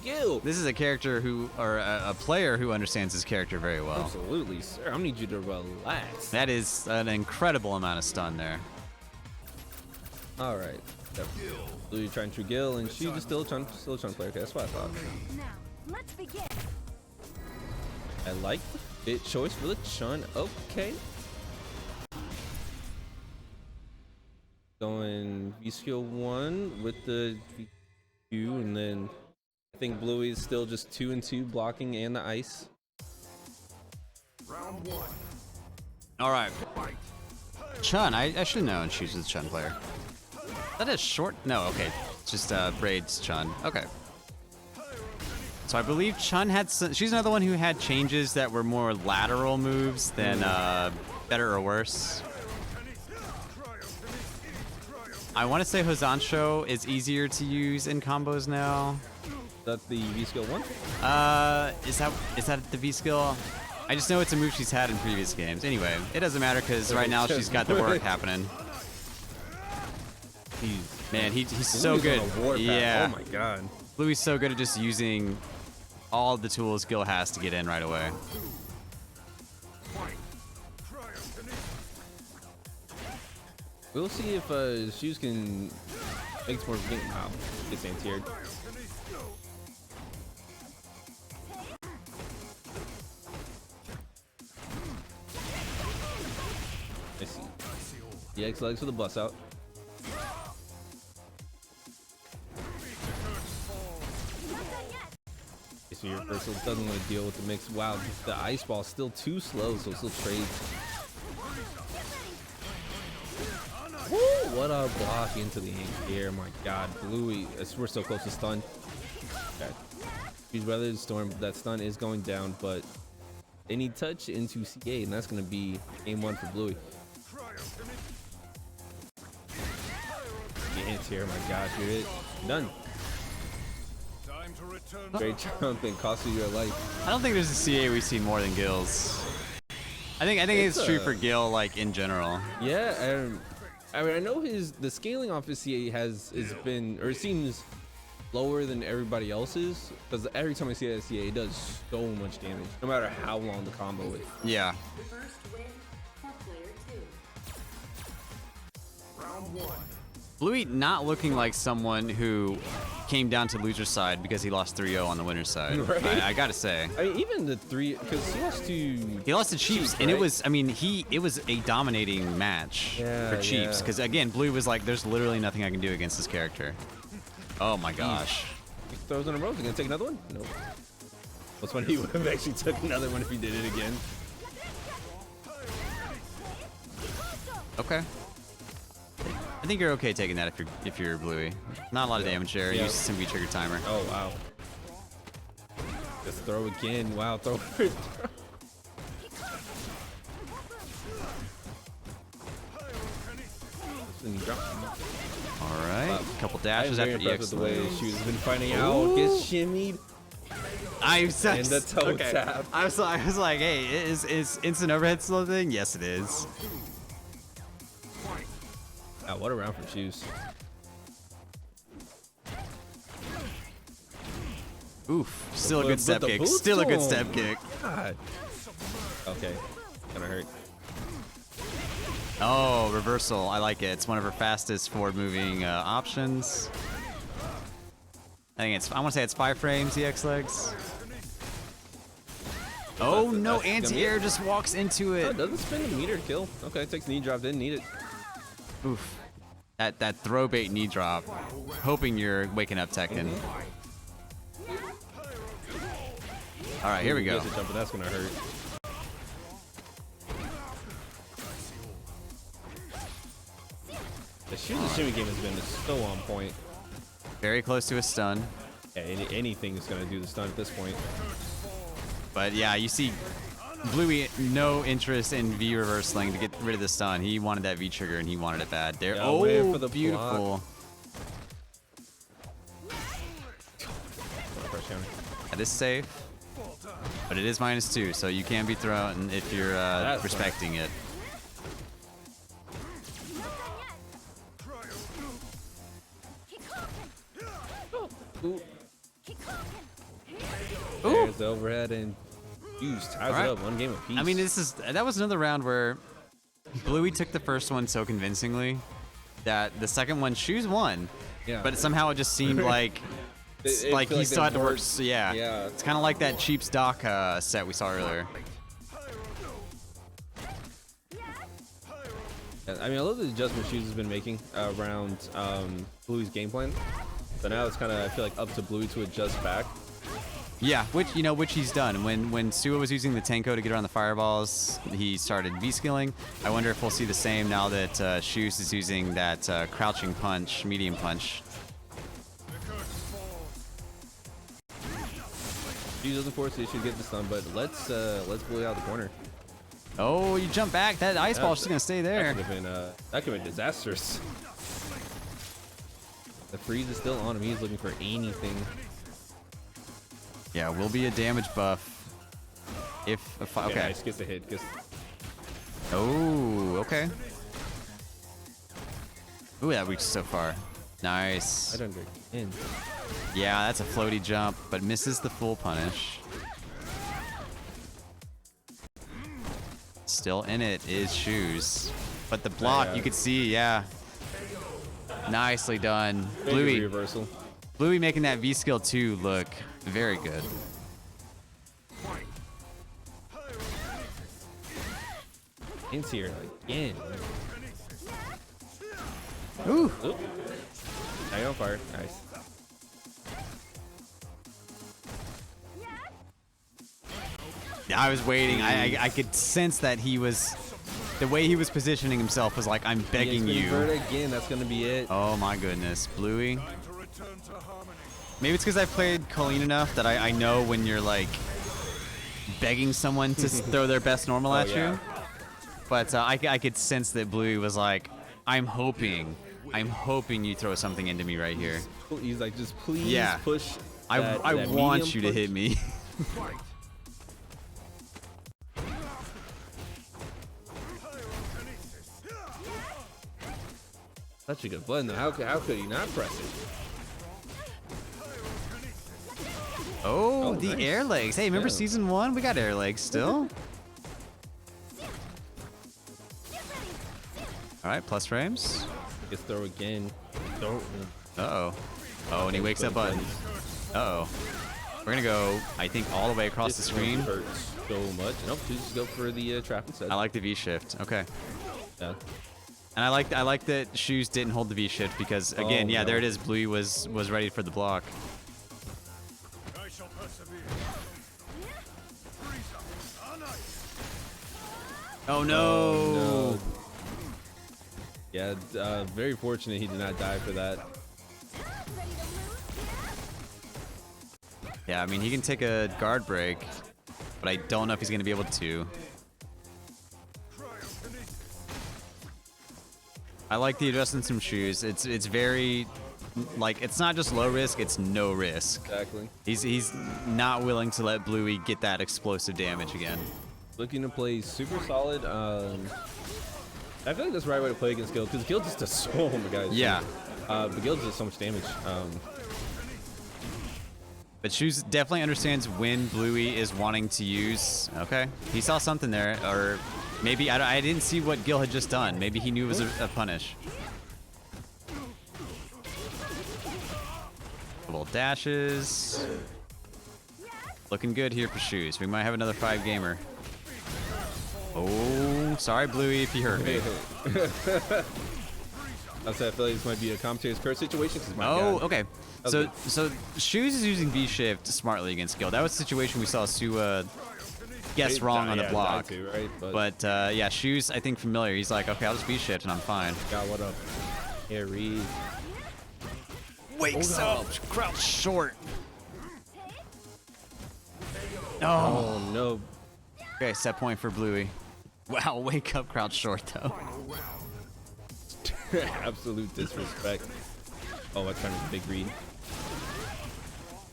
this is a character who, or a player who understands his character very well. Absolutely, sir. I'm gonna need you to relax. That is an incredible amount of stun there. All right. Yep. Bluey trying to Gil, and she's just still trying to play. Okay, that's what I thought. Now, let's begin. I like the fit choice for the Chun. Okay. Going V skill 1 with the V2, and then I think Bluey is still just 2 and 2 blocking and the ice. Round one. All right. Chun, I should have known she was a Chun player. That is short? No, okay. It's just Braid's Chun. Okay. So I believe Chun had some, she's another one who had changes that were more lateral moves than better or worse. I want to say Hozansho is easier to use in combos now. That's the V skill 1. Is that the V skill? I just know it's a move she's had in previous games. Anyway, it doesn't matter because right now she's got the work happening. Man, he's so Bluey's good. on a warpath. Yeah. Oh my god. Bluey's so good at just using all the tools Gil has to get in right away. We'll see if Shoes can make some more game. Wow, gets anti-aired. I see. The X legs for the bus out. So your reversal doesn't want to deal with the mix. Wow, the ice ball's still too slow, so it still trades. Woo! What a block into the air. My god, Bluey. We're so close to stun. Okay. She's weathered the storm. That stun is going down, but they need touch into CA, and that's going to be game 1 for Bluey. The hits here. My gosh, you're it. Done. Time to return. Great jump and cost you your life. I don't think there's a CA we've seen more than Gil's. I think it's true for Gil, like in general. Yeah, I mean, I know the scaling off his CA has been, or it seems lower than everybody else's, because every time I see that CA, it does so much damage, no matter how long the combo is. Yeah. First win for player 2. Round one. Bluey not looking like someone who came down to loser's side because he lost 3-0 on the winner's side. Right? I gotta say. I mean, even the 3, because he lost to... He lost to Chiefs, and it right? was, I mean, it was a dominating match Yeah, for Chiefs. yeah. Because again, Bluey was like, there's literally nothing I can do against this character. Oh my gosh. He throws in a row. Is he going to take another one? Nope. What's funny, he would have actually took another one if he did it again. Okay. I think you're okay taking that if you're Bluey. Not a lot of damage there. Yeah. Use some V-trigger timer. Oh, wow. Just throw again. Wow, throw for it. All right. Couple dashes I'm after very EX. impressed with the way she has been finding out. Gets shimmied. I'm so And the toe tap. I was like, hey, is instant overhead still a thing? Yes, it is. Ah, what a round for Shoes. Oof. Still a But good step the kick. boots Still a good don't. step kick. God. Okay. Gonna hurt. Oh, reversal. I like it. It's one of her fastest forward-moving options. I want to say it's 5 frames, EX legs. Oh no, that's gonna anti-air be- just walks into Oh, it. it doesn't spin the meter to kill. Okay, takes knee drop. Didn't need it. Oof. That throw bait knee drop. Hoping you're waking up Tekken. All right, here we go. Gets a jump, but that's gonna hurt. The Shoes and Shimmy game has been so on point. Very close to a stun. Yeah, anything is gonna do the stun at this point. But yeah, you see Bluey, no interest in V reversing to get rid of the stun. He wanted that V trigger and he wanted it bad. There. Yeah, waiting for the Beautiful. Press counter. That is safe. But it is -2, so you can be thrown if you're That's respecting it. Ooh. Ooh. There's the overhead and Shoes ties Alright. it up. One game apiece. I mean, that was another round where Bluey took the first one so convincingly that the second one Shoes won. yeah. But somehow it just seemed like It like feel he they still had to work. worked- Yeah. Yeah. It's kind of like that cheap stock set we saw earlier. I mean, I love the adjustments Shoes has been making around Bluey's game plan. So now it's kind of, I feel like, up to Bluey to adjust back. Yeah, which he's done. When Sua was using the Tenko to get around the fireballs, he started V-skilling. I wonder if we'll see the same now that Shoes is using that crouching punch, medium punch. Shoes doesn't force the issue to get the stun, but let's Bluey out the corner. Oh, you jump back. That ice ball's just gonna stay there. That could have been disastrous. The freeze is still on him. He's looking for anything. Yeah, will be a damage buff. Okay. Yeah, nice. Gets a hit. Oh, okay. Ooh, that reached so far. Nice. Right under. In. Yeah, that's a floaty jump, but misses the full punish. Still in it is Shoes. But the block, Yeah. you could see, yeah. Nicely done. Big Bluey, reversal. Bluey making that V-skill 2 look very good. Into here again. Ooh. Oop. Now you're on fire. Nice. Yeah, I was waiting. I could sense that he was, the way he was positioning himself was like, I'm begging Yes, you. invert again. That's gonna be it. Oh my goodness, Bluey. Time to return to harmony. Maybe it's because I've played Colleen enough that I know when you're like begging someone to throw their best normal at yeah. you. But I could sense that Bluey was like, I'm hoping you throw something into me right here. He's like, just please Yeah. push. I that want medium you to push. hit me. Such a good button. How could he not press it? Oh, Oh, the nice. air legs. Hey, remember Yeah. season 1? We got air legs still. All right, plus frames. Just throw again. Throw. Uh-oh. Oh, and he wakes up buttons. Uh-oh. We're gonna go, I think, all the way across the This screen. hurts so much. Nope, just go for the trap instead. I like the V-shift. Okay. Yeah. And I like that Shoes didn't hold the V-shift because, again, Oh, yeah, no. there it is. Bluey was ready for the block. I shall persevere. Oh no! no. Yeah, very fortunate he did not die for that. Yeah, I mean he can take a guard break, but I don't know if he's gonna be able to. I like the adjustments from shoes. It's very, like, it's not just low risk, it's no risk. Exactly. He's not willing to let Bluey get that explosive damage again. Looking to play super solid. I feel like that's the right way to play against Gil, because Gil just does so much, guys. Yeah. But Gil does so much damage. But Shoes definitely understands when Bluey is wanting to use. Okay, he saw something there, or maybe I didn't see what Gil had just done. Maybe he knew it was a punish. Couple dashes. Looking good here for Shoes. We might have another 5-gamer. Oh, sorry, Bluey, if you hurt me. I feel like this might be a commentator's curse situation. Cause my Oh, God. okay. was So, good. so Shoes is using V-Shift smartly against Gil. That was a situation we saw Sua guess wrong on the Yeah, block. died to, right? But yeah, Shoes, I think familiar. He's like, okay, I'll just V-Shift and I'm fine. God, what up? Yeah, Reed. Wakes up, crouch short. Oh. Oh no. Okay, set point for Bluey. Wow, wake up, crouch short though. Absolute disrespect. Oh, that's kind of a big read.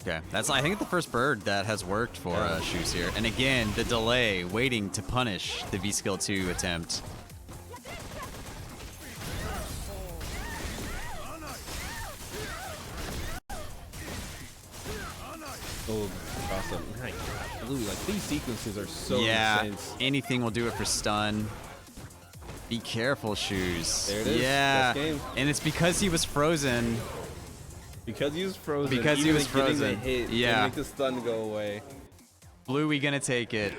Okay, that's I think the first bird that has worked for Shoes here. And again, the delay, waiting to punish the V-Skill 2 attempt. Oh, awesome. Nice. Absolutely. Like, these sequences are so Yeah, intense. anything will do it for stun. Be careful, Shoes. There it is. Yeah, Best game. and it's because he was frozen. Because he was frozen. Because he even was getting frozen. The hit Yeah. to make the stun go away. Bluey gonna take it.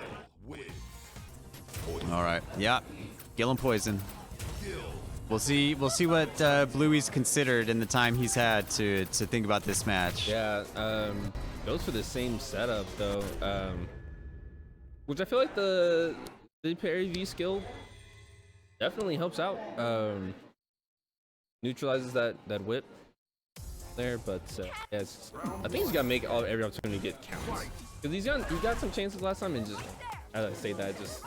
All right. Yeah. Gil and Poison. We'll see. We'll see what Bluey's considered in the time he's had to think about this match. Yeah. Goes for the same setup though. Which I feel like the parry V skill definitely helps out. Neutralizes that whip there, but yes, I think he's got to make every opportunity to get counts, because he got some chances last time, and just as I say that, just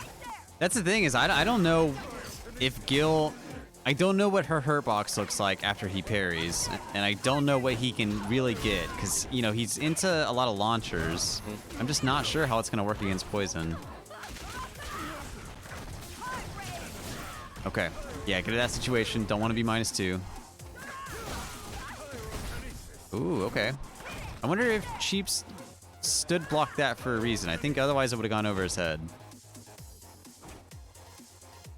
That's the thing is I don't know if Gil. I don't know what her hurt box looks like after he parries, and I don't know what he can really get, because you know he's into a lot of launchers. I'm just not sure how it's gonna work against Poison. Okay, yeah, get to that situation. Don't want to be -2. Ooh, okay. I wonder if Cheeps stood block that for a reason. I think otherwise it would have gone over his head.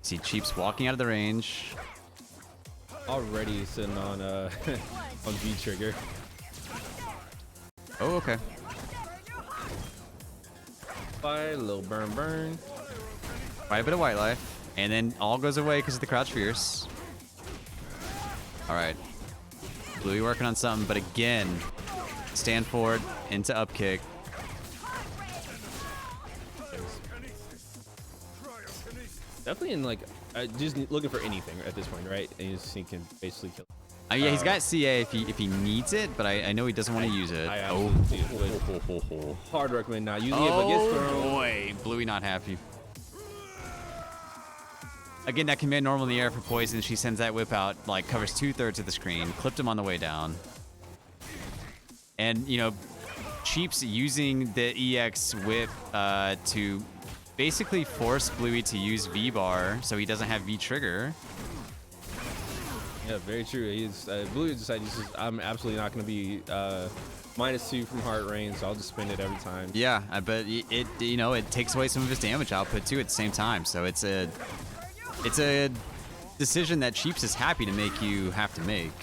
See Cheeps walking out of the range. already sitting on on V trigger. Oh, okay. Fire, little burn. Quite a bit of white life. And then all goes away because of the crouch fierce. All right. Bluey working on something, but again, stand forward into up kick. Definitely in like just looking for anything at this point, right? And he can basically kill. Yeah, he's got CA if he needs it, but I know he doesn't want to use it. I absolutely would hard recommend not using it, but gets thrown. Boy, Bluey not happy. Again, that command normal in the air for Poison. She sends that whip out, like covers 2/3 of the screen, clipped him on the way down. And, you know, Cheeps using the EX whip to basically force Bluey to use V-bar so he doesn't have V-trigger. Yeah, very true. He's Blue decided I'm absolutely not going to be -2 from heart range, so I'll just spin it every time. Yeah, but it you know, it takes away some of his damage output too at the same time. So it's a decision that Cheeps is happy to make you have to make.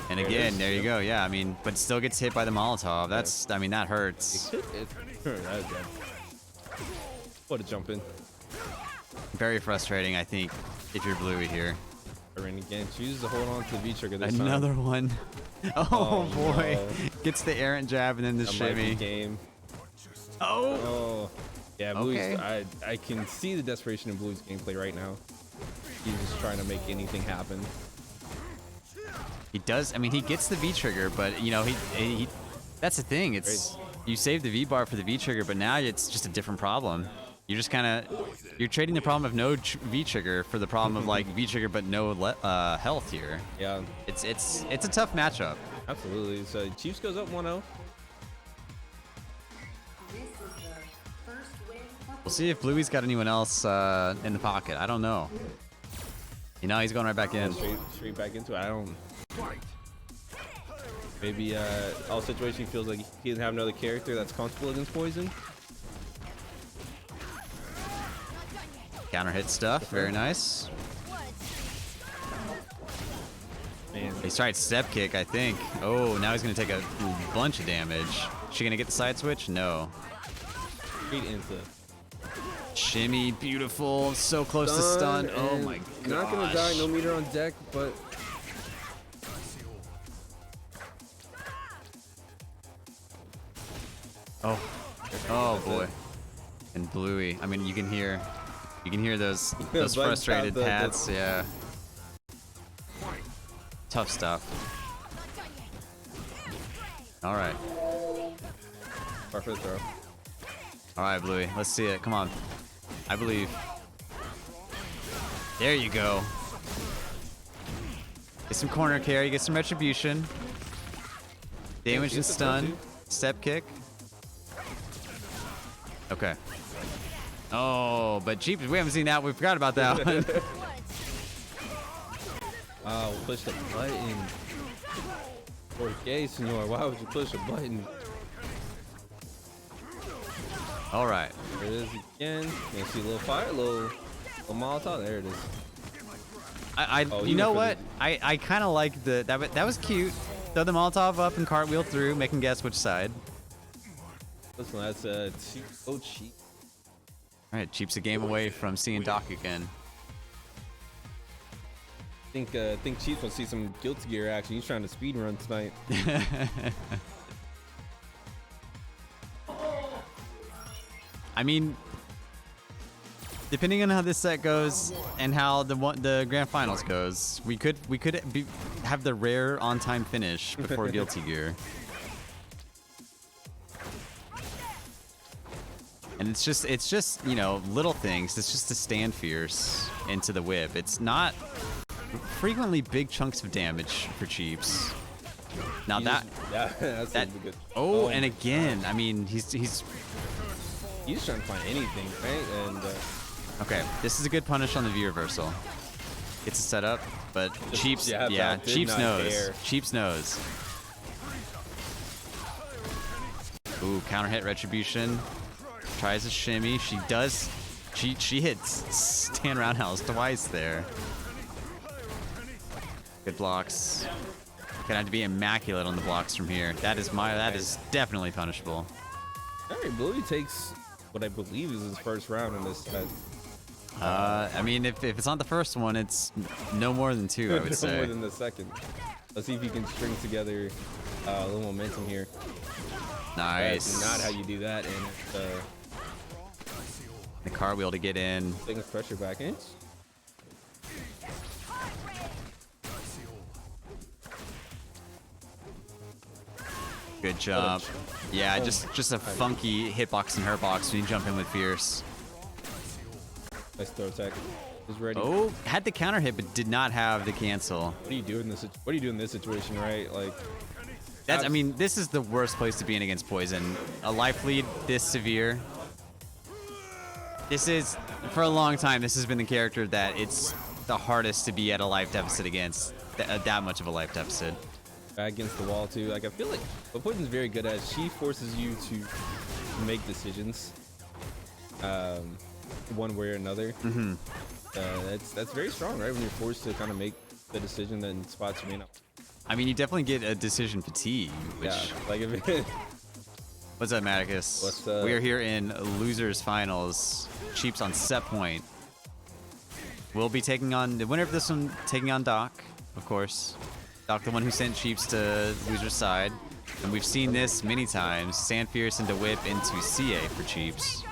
And again, there you go. Yeah, I mean, but still gets hit by the Molotov. That's, I mean, that hurts. That is dead. What a jump in. Very frustrating, I think, if you're Bluey here. And again, chooses to hold on to the V trigger this Another time. one. Oh, boy. no. Gets the errant jab and then the That might be shimmy. game. Oh, yeah, Bluey's, Okay. I can see the desperation in Bluey's gameplay right now. He's just trying to make anything happen. He does. I mean, he gets the V trigger, but you know, he that's the thing. It's you save the V bar for the V trigger, but now it's just a different problem. You're just kind of you're trading the problem of no V trigger for the problem of like V trigger but no health here. Yeah, It's a tough matchup. absolutely. So Chiefs goes up 1-0. This is the first win for We'll see if Bluey's got anyone else in the pocket. I don't know. You know, he's going right back in. Straight back into it. I don't. Maybe all situation he feels like he doesn't have another character that's comfortable against poison. Counter hit stuff. Very nice. Man, He's tried step kick, I think. Oh, now he's going to take a bunch of damage. Is she going to get the side switch? No. straight into. Shimmy, beautiful. So close to stun. Oh my god. Not gonna die. No meter on deck, but Oh boy. And Bluey. I mean, you can hear those Buttons frustrated tap the- pats. Yeah. Tough stuff. All right. far for the throw. All right, Bluey. Let's see it. Come on. I believe. There you go. Get some corner carry. Get some retribution. Damage and Use the stun. throw, too. Step kick. Okay. Oh, but Jeep, we haven't seen that. We forgot about that one. Oh, push the button. Or gay, senor. Why would you push a button? All right. There it is again. You see a little fire, a little Molotov. There it is. Oh, You you know went what? for I kind of like that was cute. Throw the Molotov up and cartwheel through, make him guess which side. Listen, that's so cheap. All right, Cheap's a game away from seeing Doc again. Think Chiefs will see some Guilty Gear action. He's trying to speed run tonight. I mean, depending on how this set goes and how the grand finals goes, we could have the rare on-time finish before Guilty Gear. And it's just you know, little things. It's just to stand fierce into the whip. It's not frequently big chunks of damage for Cheeps. Now He that just- yeah, that's that good. oh, and again, I mean, he's He's trying to find anything, right? And okay. This is a good punish on the V reversal. It's a setup, but Cheeps, jab yeah, out, did Cheeps not knows. care. Cheeps knows. Ooh, counter hit retribution. Tries a shimmy. She does. She hits stand roundhouse twice there. Good blocks. Gonna have to be immaculate on the blocks from here. That is definitely punishable. all right, Bluey takes what I believe is his first round in this set. I mean, if it's not the first one, it's no more than two, I would No say. more than the second. Let's see if he can string together a little momentum here. Nice. That's not how you do that, and it's The car wheel to get in. taking pressure back in. Good jump. Yeah, just a funky hitbox and hurtbox when you jump in with Fierce. Nice throw attack. Is ready. Oh, had the counter hit, but did not have the cancel. What do you do in this? What do you do in this situation, right? Like, I mean, this is the worst place to be in against Poison. A life lead this severe. This is, for a long time, this has been the character that it's the hardest to be at a life deficit against. That much of a life deficit. back against the wall too. Like, I feel like what Poison's very good at, she forces you to make decisions, one way or another. Mm-hmm. That's very strong, right? When you're forced to kind of make the decision that in spots you may not. I mean, you definitely get a decision fatigue, which... Yeah, like if it, What's up, Maticus? What's up? We are here in losers finals. Cheeps on set point. We'll be taking on the winner of this one, taking on Doc, of course. Doc, the one who sent Cheeps to loser's side. And we've seen this many times. Sandfierce into whip into CA for Cheeps.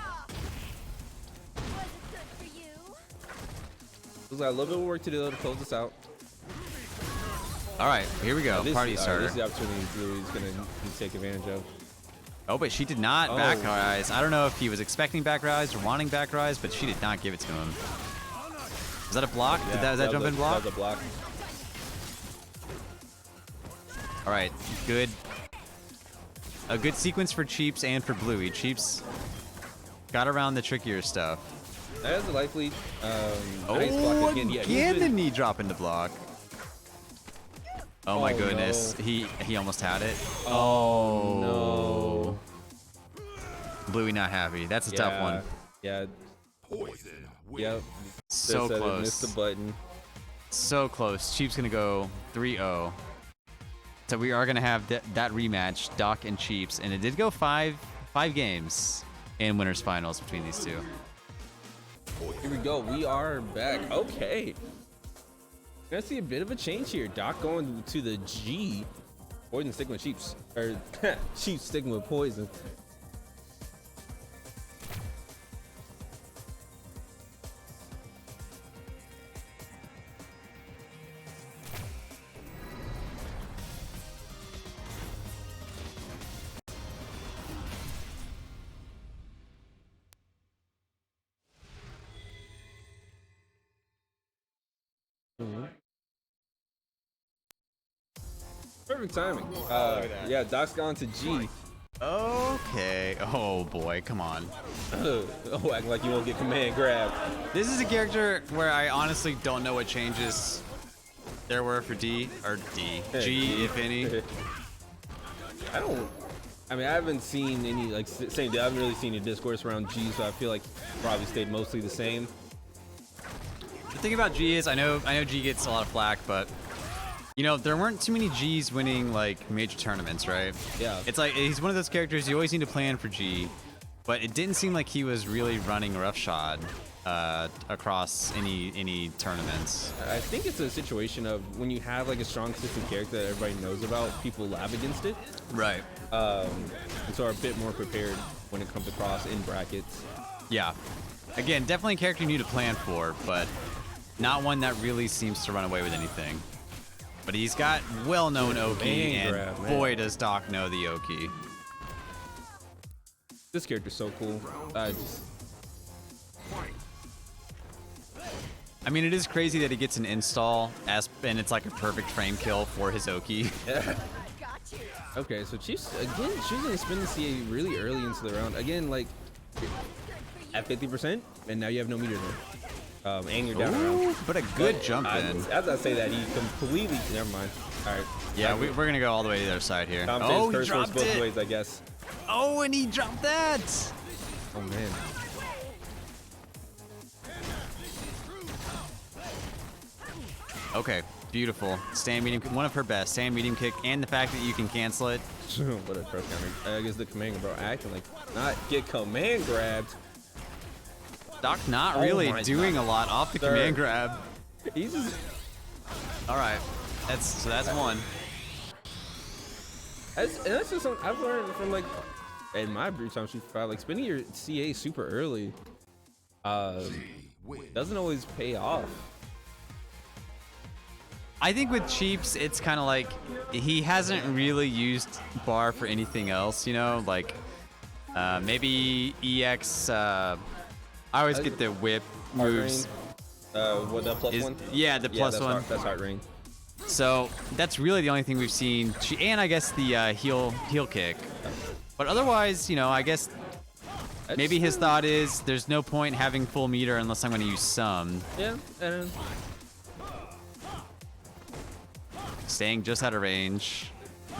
We've got a little bit of work to do to close this out. All right, here we go. Party starter. This is the opportunity Bluey's going to take advantage of. Oh, but she did not Oh. back rise. I don't know if he was expecting back rise or wanting back rise, but she did not give it to him. Was that a block? Yeah, Did that jump in block? That was a block. All right, good. A good sequence for Cheeps and for Bluey. Cheeps got around the trickier stuff. That is a likely. Nice block Oh, again. Yeah, again the knee drop into block. Oh my Oh, goodness, no. he almost had it. Oh no. Bluey not happy. That's a tough one. Yeah. Yep. So Just, close. Missed the button. So close. Cheeps gonna go 3-0. So we are gonna have that rematch, Doc and Cheeps, and it did go five games in winners finals between these two. Here we go. We are back. Okay. Gonna see a bit of a change here. Doc going to the G. Poison sticking with Cheeps. Or Cheeps sticking with Poison. Perfect timing. Yeah, Doc's gone to G. Okay. Oh boy, come on. Oh, acting like you won't get command grab. This is a character where I honestly don't know what changes there were for D or G, if any. I mean, I haven't seen any, like, same day. I haven't really seen any discourse around G, so I feel like probably stayed mostly the same. The thing about G is I know G gets a lot of flack, but you know, there weren't too many G's winning like major tournaments, right? Yeah. It's like he's one of those characters you always need to plan for G, but it didn't seem like he was really running roughshod across any tournaments. I think it's a situation of when you have like a strong system character that everybody knows about, people lab against it. Right. And so are a bit more prepared when it comes across in brackets. Yeah. Again, definitely a character you need to plan for, but not one that really seems to run away with anything. But he's got well-known Oki, Man and grab, man. boy does Doc know the Oki. This character's so cool. I mean, it is crazy that he gets an install, and it's like a perfect frame kill for his Oki. Okay, so Chiefs, again, choosing to spin the CA really early into the round. Again, like, at 50%, and now you have no meter there. And you're down around. Ooh, but a good jump in. As I say that, he completely, never mind. All right. Yeah, we're going to go all the way to the other side here. Tom Oh, he curse works dropped both it. ways, I guess. Oh, and he dropped that. Oh, man. Okay, beautiful. Stand medium, one of her best. Stand medium kick, and the fact that you can cancel it. What a press counter. I guess the command bro acting like not get command grabbed. Doc not Oh really my doing a lot off the Sir. command grab. He's just, All right, that's one. and that's just something I've learned from like in my brief time Street Fighter, like spinning your CA super early doesn't always pay off. I think with Cheeps, it's kind of like he hasn't really used bar for anything else, you know, like maybe EX. I always get the whip moves. What the plus one? Yeah, the plus that's one. That's Heart Rain. So that's really the only thing we've seen, and I guess the heel kick. But otherwise, you know, I guess maybe his thought is there's no point having full meter unless I'm going to use some. Yeah, and Staying just out of range.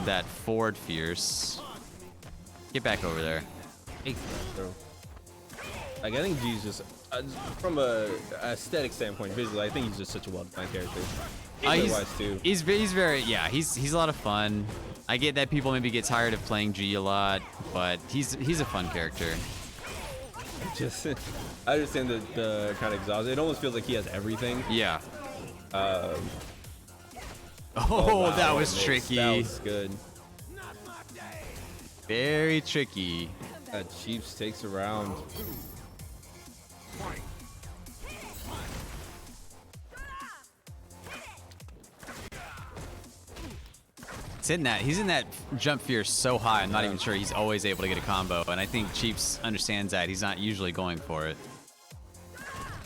That forward fierce. Get back over there. like I think G's just from a aesthetic standpoint, visually, I think he's just such a well-defined character. Otherwise, too. He's very he's a lot of fun. I get that people maybe get tired of playing G a lot, but he's a fun character. Just I understand the kind of exhaustion. It almost feels like he has everything. Yeah. Wow, That was mix. tricky. That was good. Very tricky. Chiefs takes a round. He's in that jump fear so high. I'm not even sure he's always able to get a combo, and I think Chiefs understands that. He's not usually going for it.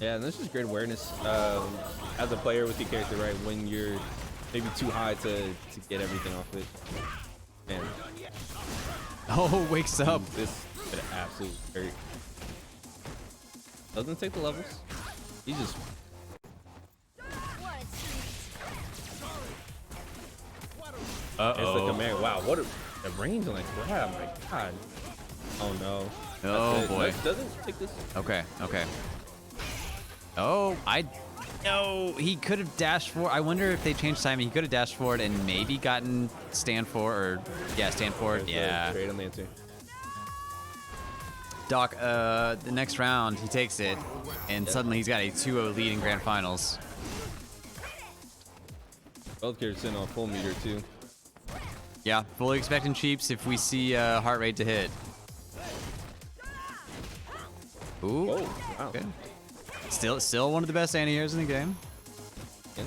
Yeah, and this is great awareness as a player with your character, right? When you're maybe too high to get everything off it. Man, Oh, wakes up. this could absolutely hurt. Doesn't take the levels. He just it's the command. Wow, what a the range on that grab, my god. Oh no. Oh, That's it. boy. Doesn't take this. Okay. Oh, no, he could have dashed forward. I wonder if they changed timing. He could have dashed forward and maybe gotten stand forward, or stand forward. Yeah. Straight on the answer. Doc, the next round, he takes it, and suddenly he's got a 2-0 lead in grand finals. Both characters in on full meter too. Yeah, fully expecting Chiefs if we see heart rate to hit. Ooh, Oh, wow. good. Still one of the best anti-airs in the game. Yeah.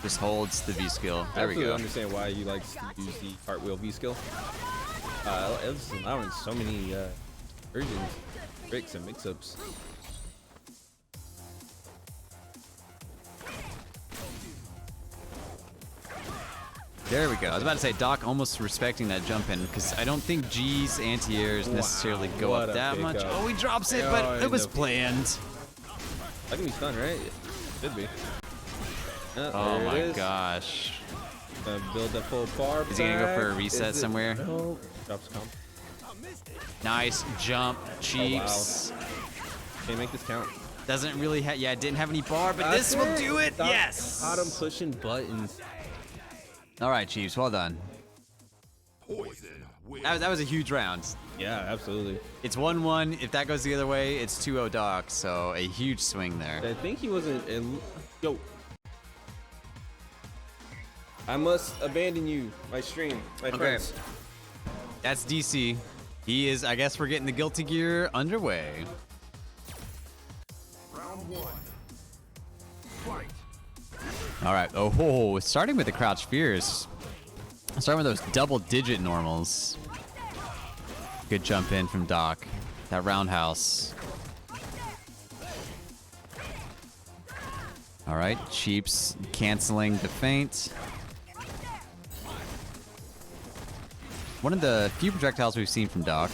Just holds the V skill. There we Absolutely go. understand why you like to use the cartwheel V skill. It's allowing so many versions, tricks, and mix-ups. There we go. I was about to say, Doc almost respecting that jump in, because I don't think G's anti-airs necessarily go what up a that much. pickup. Oh, he drops it, Oh, but it was no. planned. That can be stun, right? Should be. Oh there it my is. gosh. Build that full bar. Is he gonna go for a back. reset Is it- somewhere? No. Drops comp. Nice jump, Oh, Chiefs. Can't make this count. Doesn't really have, yeah, didn't have any bar, but this will do it. Stop. Yes. Caught him pushing buttons. All right, Chiefs, well done. That was a huge round. Yeah, absolutely. It's 1-1. If that goes the other way, it's 2-0 Doc, so a huge swing there. I think he wasn't. Yo. I must abandon you, my stream, my friends. That's DC. He is, I guess we're getting the Guilty Gear underway. Round one. Fight. All right. Oh, starting with the crouch fears. Starting with those double-digit normals. Good jump in from Doc. That roundhouse. All right, Chiefs canceling the feint. One of the few projectiles we've seen from Doc.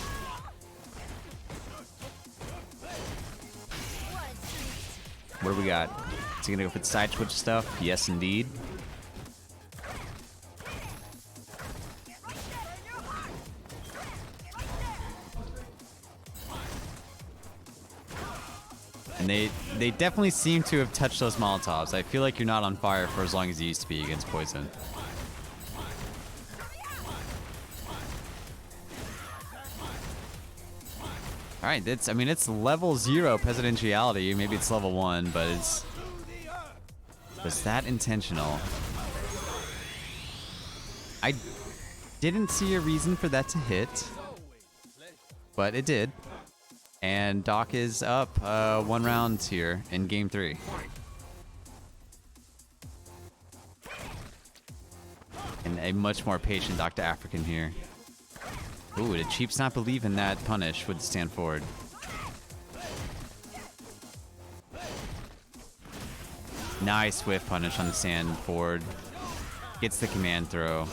What do we got? Is he gonna go for the side switch stuff? Yes, indeed. And they definitely seem to have touched those Molotovs. I feel like you're not on fire for as long as you used to be against poison. All right, I mean, it's level 0 presidentiality. Maybe it's level 1, but was that intentional? I didn't see a reason for that to hit, but it did. And Doc is up 1 round here in game 3. And a much more patient Dr. African here. Ooh, did Chiefs not believe in that punish with the stand forward? Nice whiff punish on the stand forward. Gets the command throw.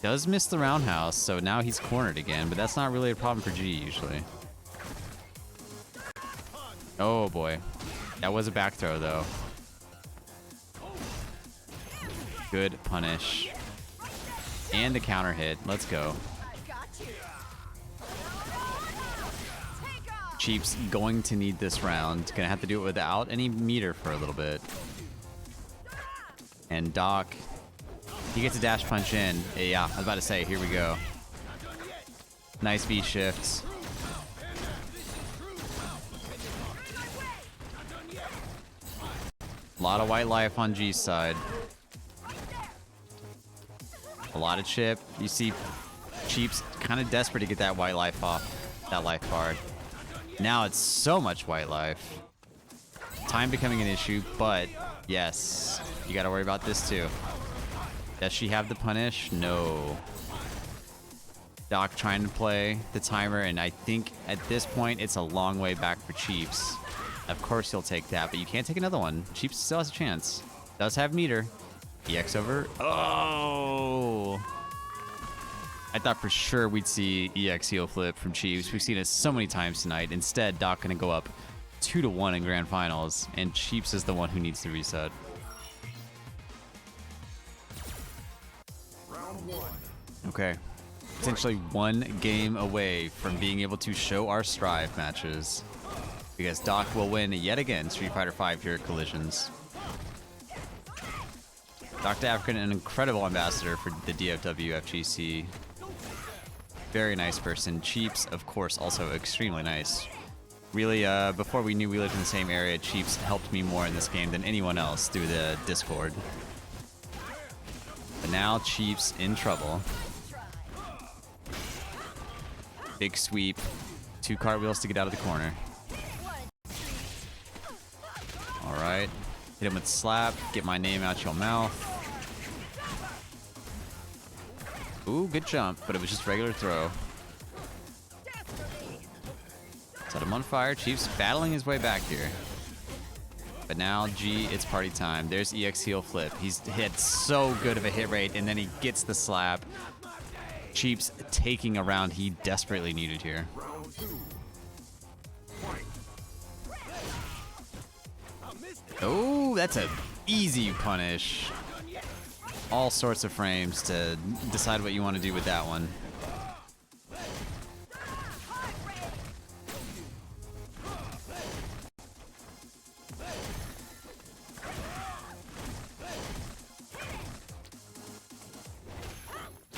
Does miss the roundhouse, so now he's cornered again, but that's not really a problem for G usually. Oh boy. That was a back throw though. Good punish. And the counter hit. Let's go. Chiefs going to need this round. Gonna have to do it without any meter for a little bit. And Doc, he gets a dash punch in. Yeah, I was about to say, here we go. Nice V shift. A lot of white life on G's side. A lot of chip. You see Cheap's kind of desperate to get that white life off that life card. Now it's so much white life. Time becoming an issue, but yes, you got to worry about this too. Does she have the punish? No. Doc trying to play the timer, and I think at this point it's a long way back for Cheeps. Of course he'll take that, but you can't take another one. Cheeps still has a chance. Does have meter. EX over. Oh! I thought for sure we'd see EX heel flip from Cheeps. We've seen it so many times tonight. Instead, Doc gonna go up 2-1 in grand finals, and Cheeps is the one who needs to reset. Round one. Okay. Essentially one game away from being able to show our Strive matches. Because Doc will win yet again Street Fighter V here at Collisions. Dr. African, an incredible ambassador for the DFW FGC. Very nice person. Cheeps, of course, also extremely nice. Really, before we knew we lived in the same area, Cheeps helped me more in this game than anyone else through the Discord. But now Cheeps in trouble. Big sweep. 2 cartwheels to get out of the corner. Alright. Hit him with slap. Get my name out your mouth. Ooh, good jump, but it was just regular throw. Set him on fire. Chief's battling his way back here. But now, G, it's party time. There's EX heel flip. He's hit so good of a hit rate, and then he gets the slap. Cheeps taking a round he desperately needed here. Round two. Fight. Oh, that's an easy punish. All sorts of frames to decide what you want to do with that one.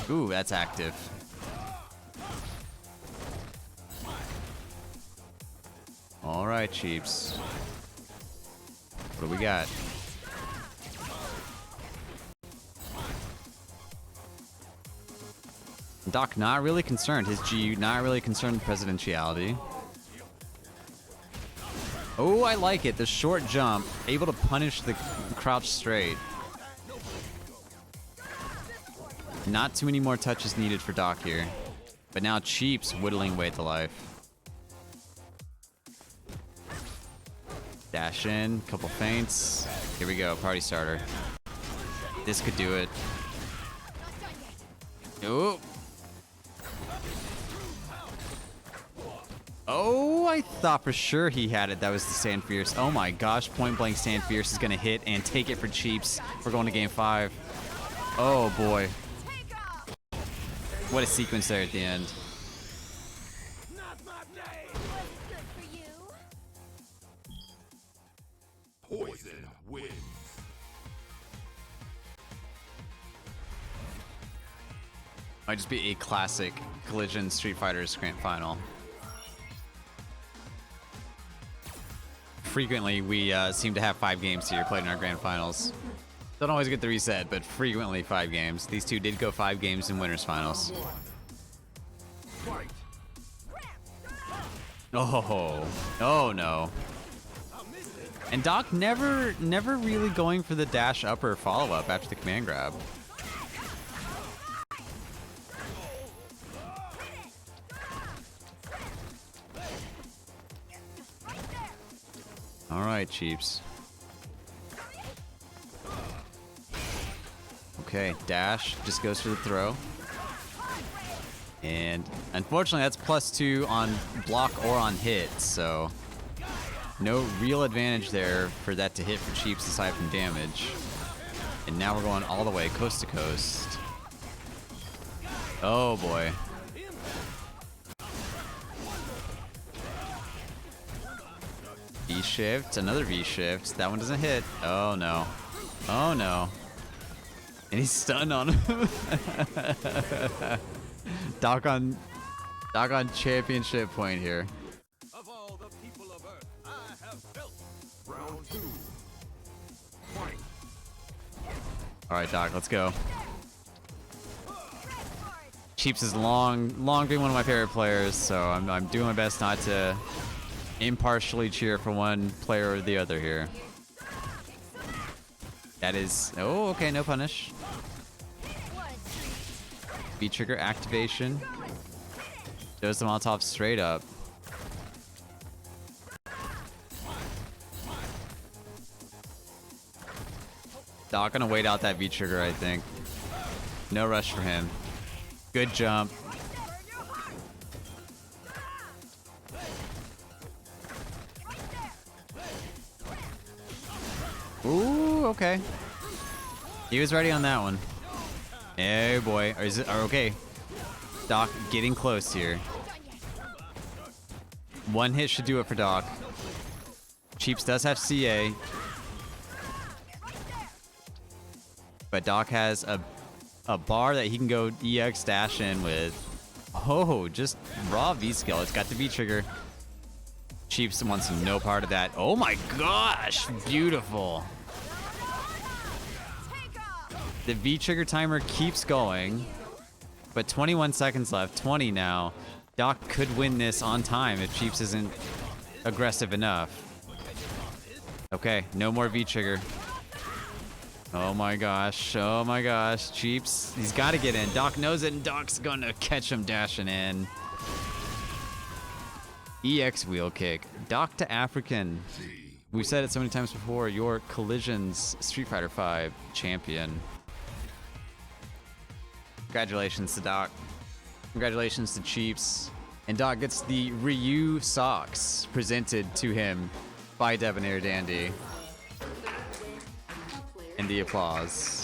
Ooh, that's active. All right, Cheeps. What do we got? Doc not really concerned. His G not really concerned with presidentiality. Oh, I like it. The short jump, able to punish the crouch straight. Not too many more touches needed for Doc here. But now Cheeps whittling away at the life. Dash in, couple feints. Here we go, party starter. This could do it. Oh. Oh, I thought for sure he had it. That was the Stand Fierce. Oh my gosh, point blank Stand Fierce is gonna hit and take it for Cheeps. We're going to game 5. Oh boy. What a sequence there at the end. Poison wins. Might just be a classic Collision Street Fighters Grand Final. Frequently, we seem to have 5 games here played in our Grand Finals. Don't always get the reset, but frequently 5 games. These two did go 5 games in Winners Finals. Fight. Oh, oh no. And Doc never really going for the dash upper follow-up after the command grab. All right, Cheeps. Okay, dash just goes for the throw. And unfortunately, that's +2 on block or on hit, so no real advantage there for that to hit for Cheeps aside from damage. And now we're going all the way coast to coast. Oh boy. V-shift, another V-shift. That one doesn't hit. Oh no. Oh no. And he's stunned on him. Doc on championship point here. Of all the people of Earth, I have built. Round two. All right, Doc, let's go. Cheeps is long been one of my favorite players, so I'm doing my best not to impartially cheer for one player or the other here. That is, oh, okay, no punish. V-trigger activation. Does the Molotov straight up. Doc gonna wait out that V-trigger, I think. No rush for him. Good jump. Ooh, okay. He was ready on that one. Oh boy. Okay. Doc getting close here. One hit should do it for Doc. Cheeps does have CA. But Doc has a bar that he can go EX dash in with. Oh, just raw V-skill. It's got the V-trigger. Cheeps wants no part of that. Oh my gosh, beautiful. The V-trigger timer keeps going, but 21 seconds left, 20 now. Doc could win this on time if Cheeps isn't aggressive enough. Okay, no more V-trigger. Oh my gosh, Cheeps. He's got to get in. Doc knows it, and Doc's gonna catch him dashing in. EX wheel kick. Doc to African. We've said it so many times before, your Collision's Street Fighter V champion. Congratulations to Doc. Congratulations to Cheeps. And Doc gets the Ryu socks presented to him by Debonair Dandy. And the applause.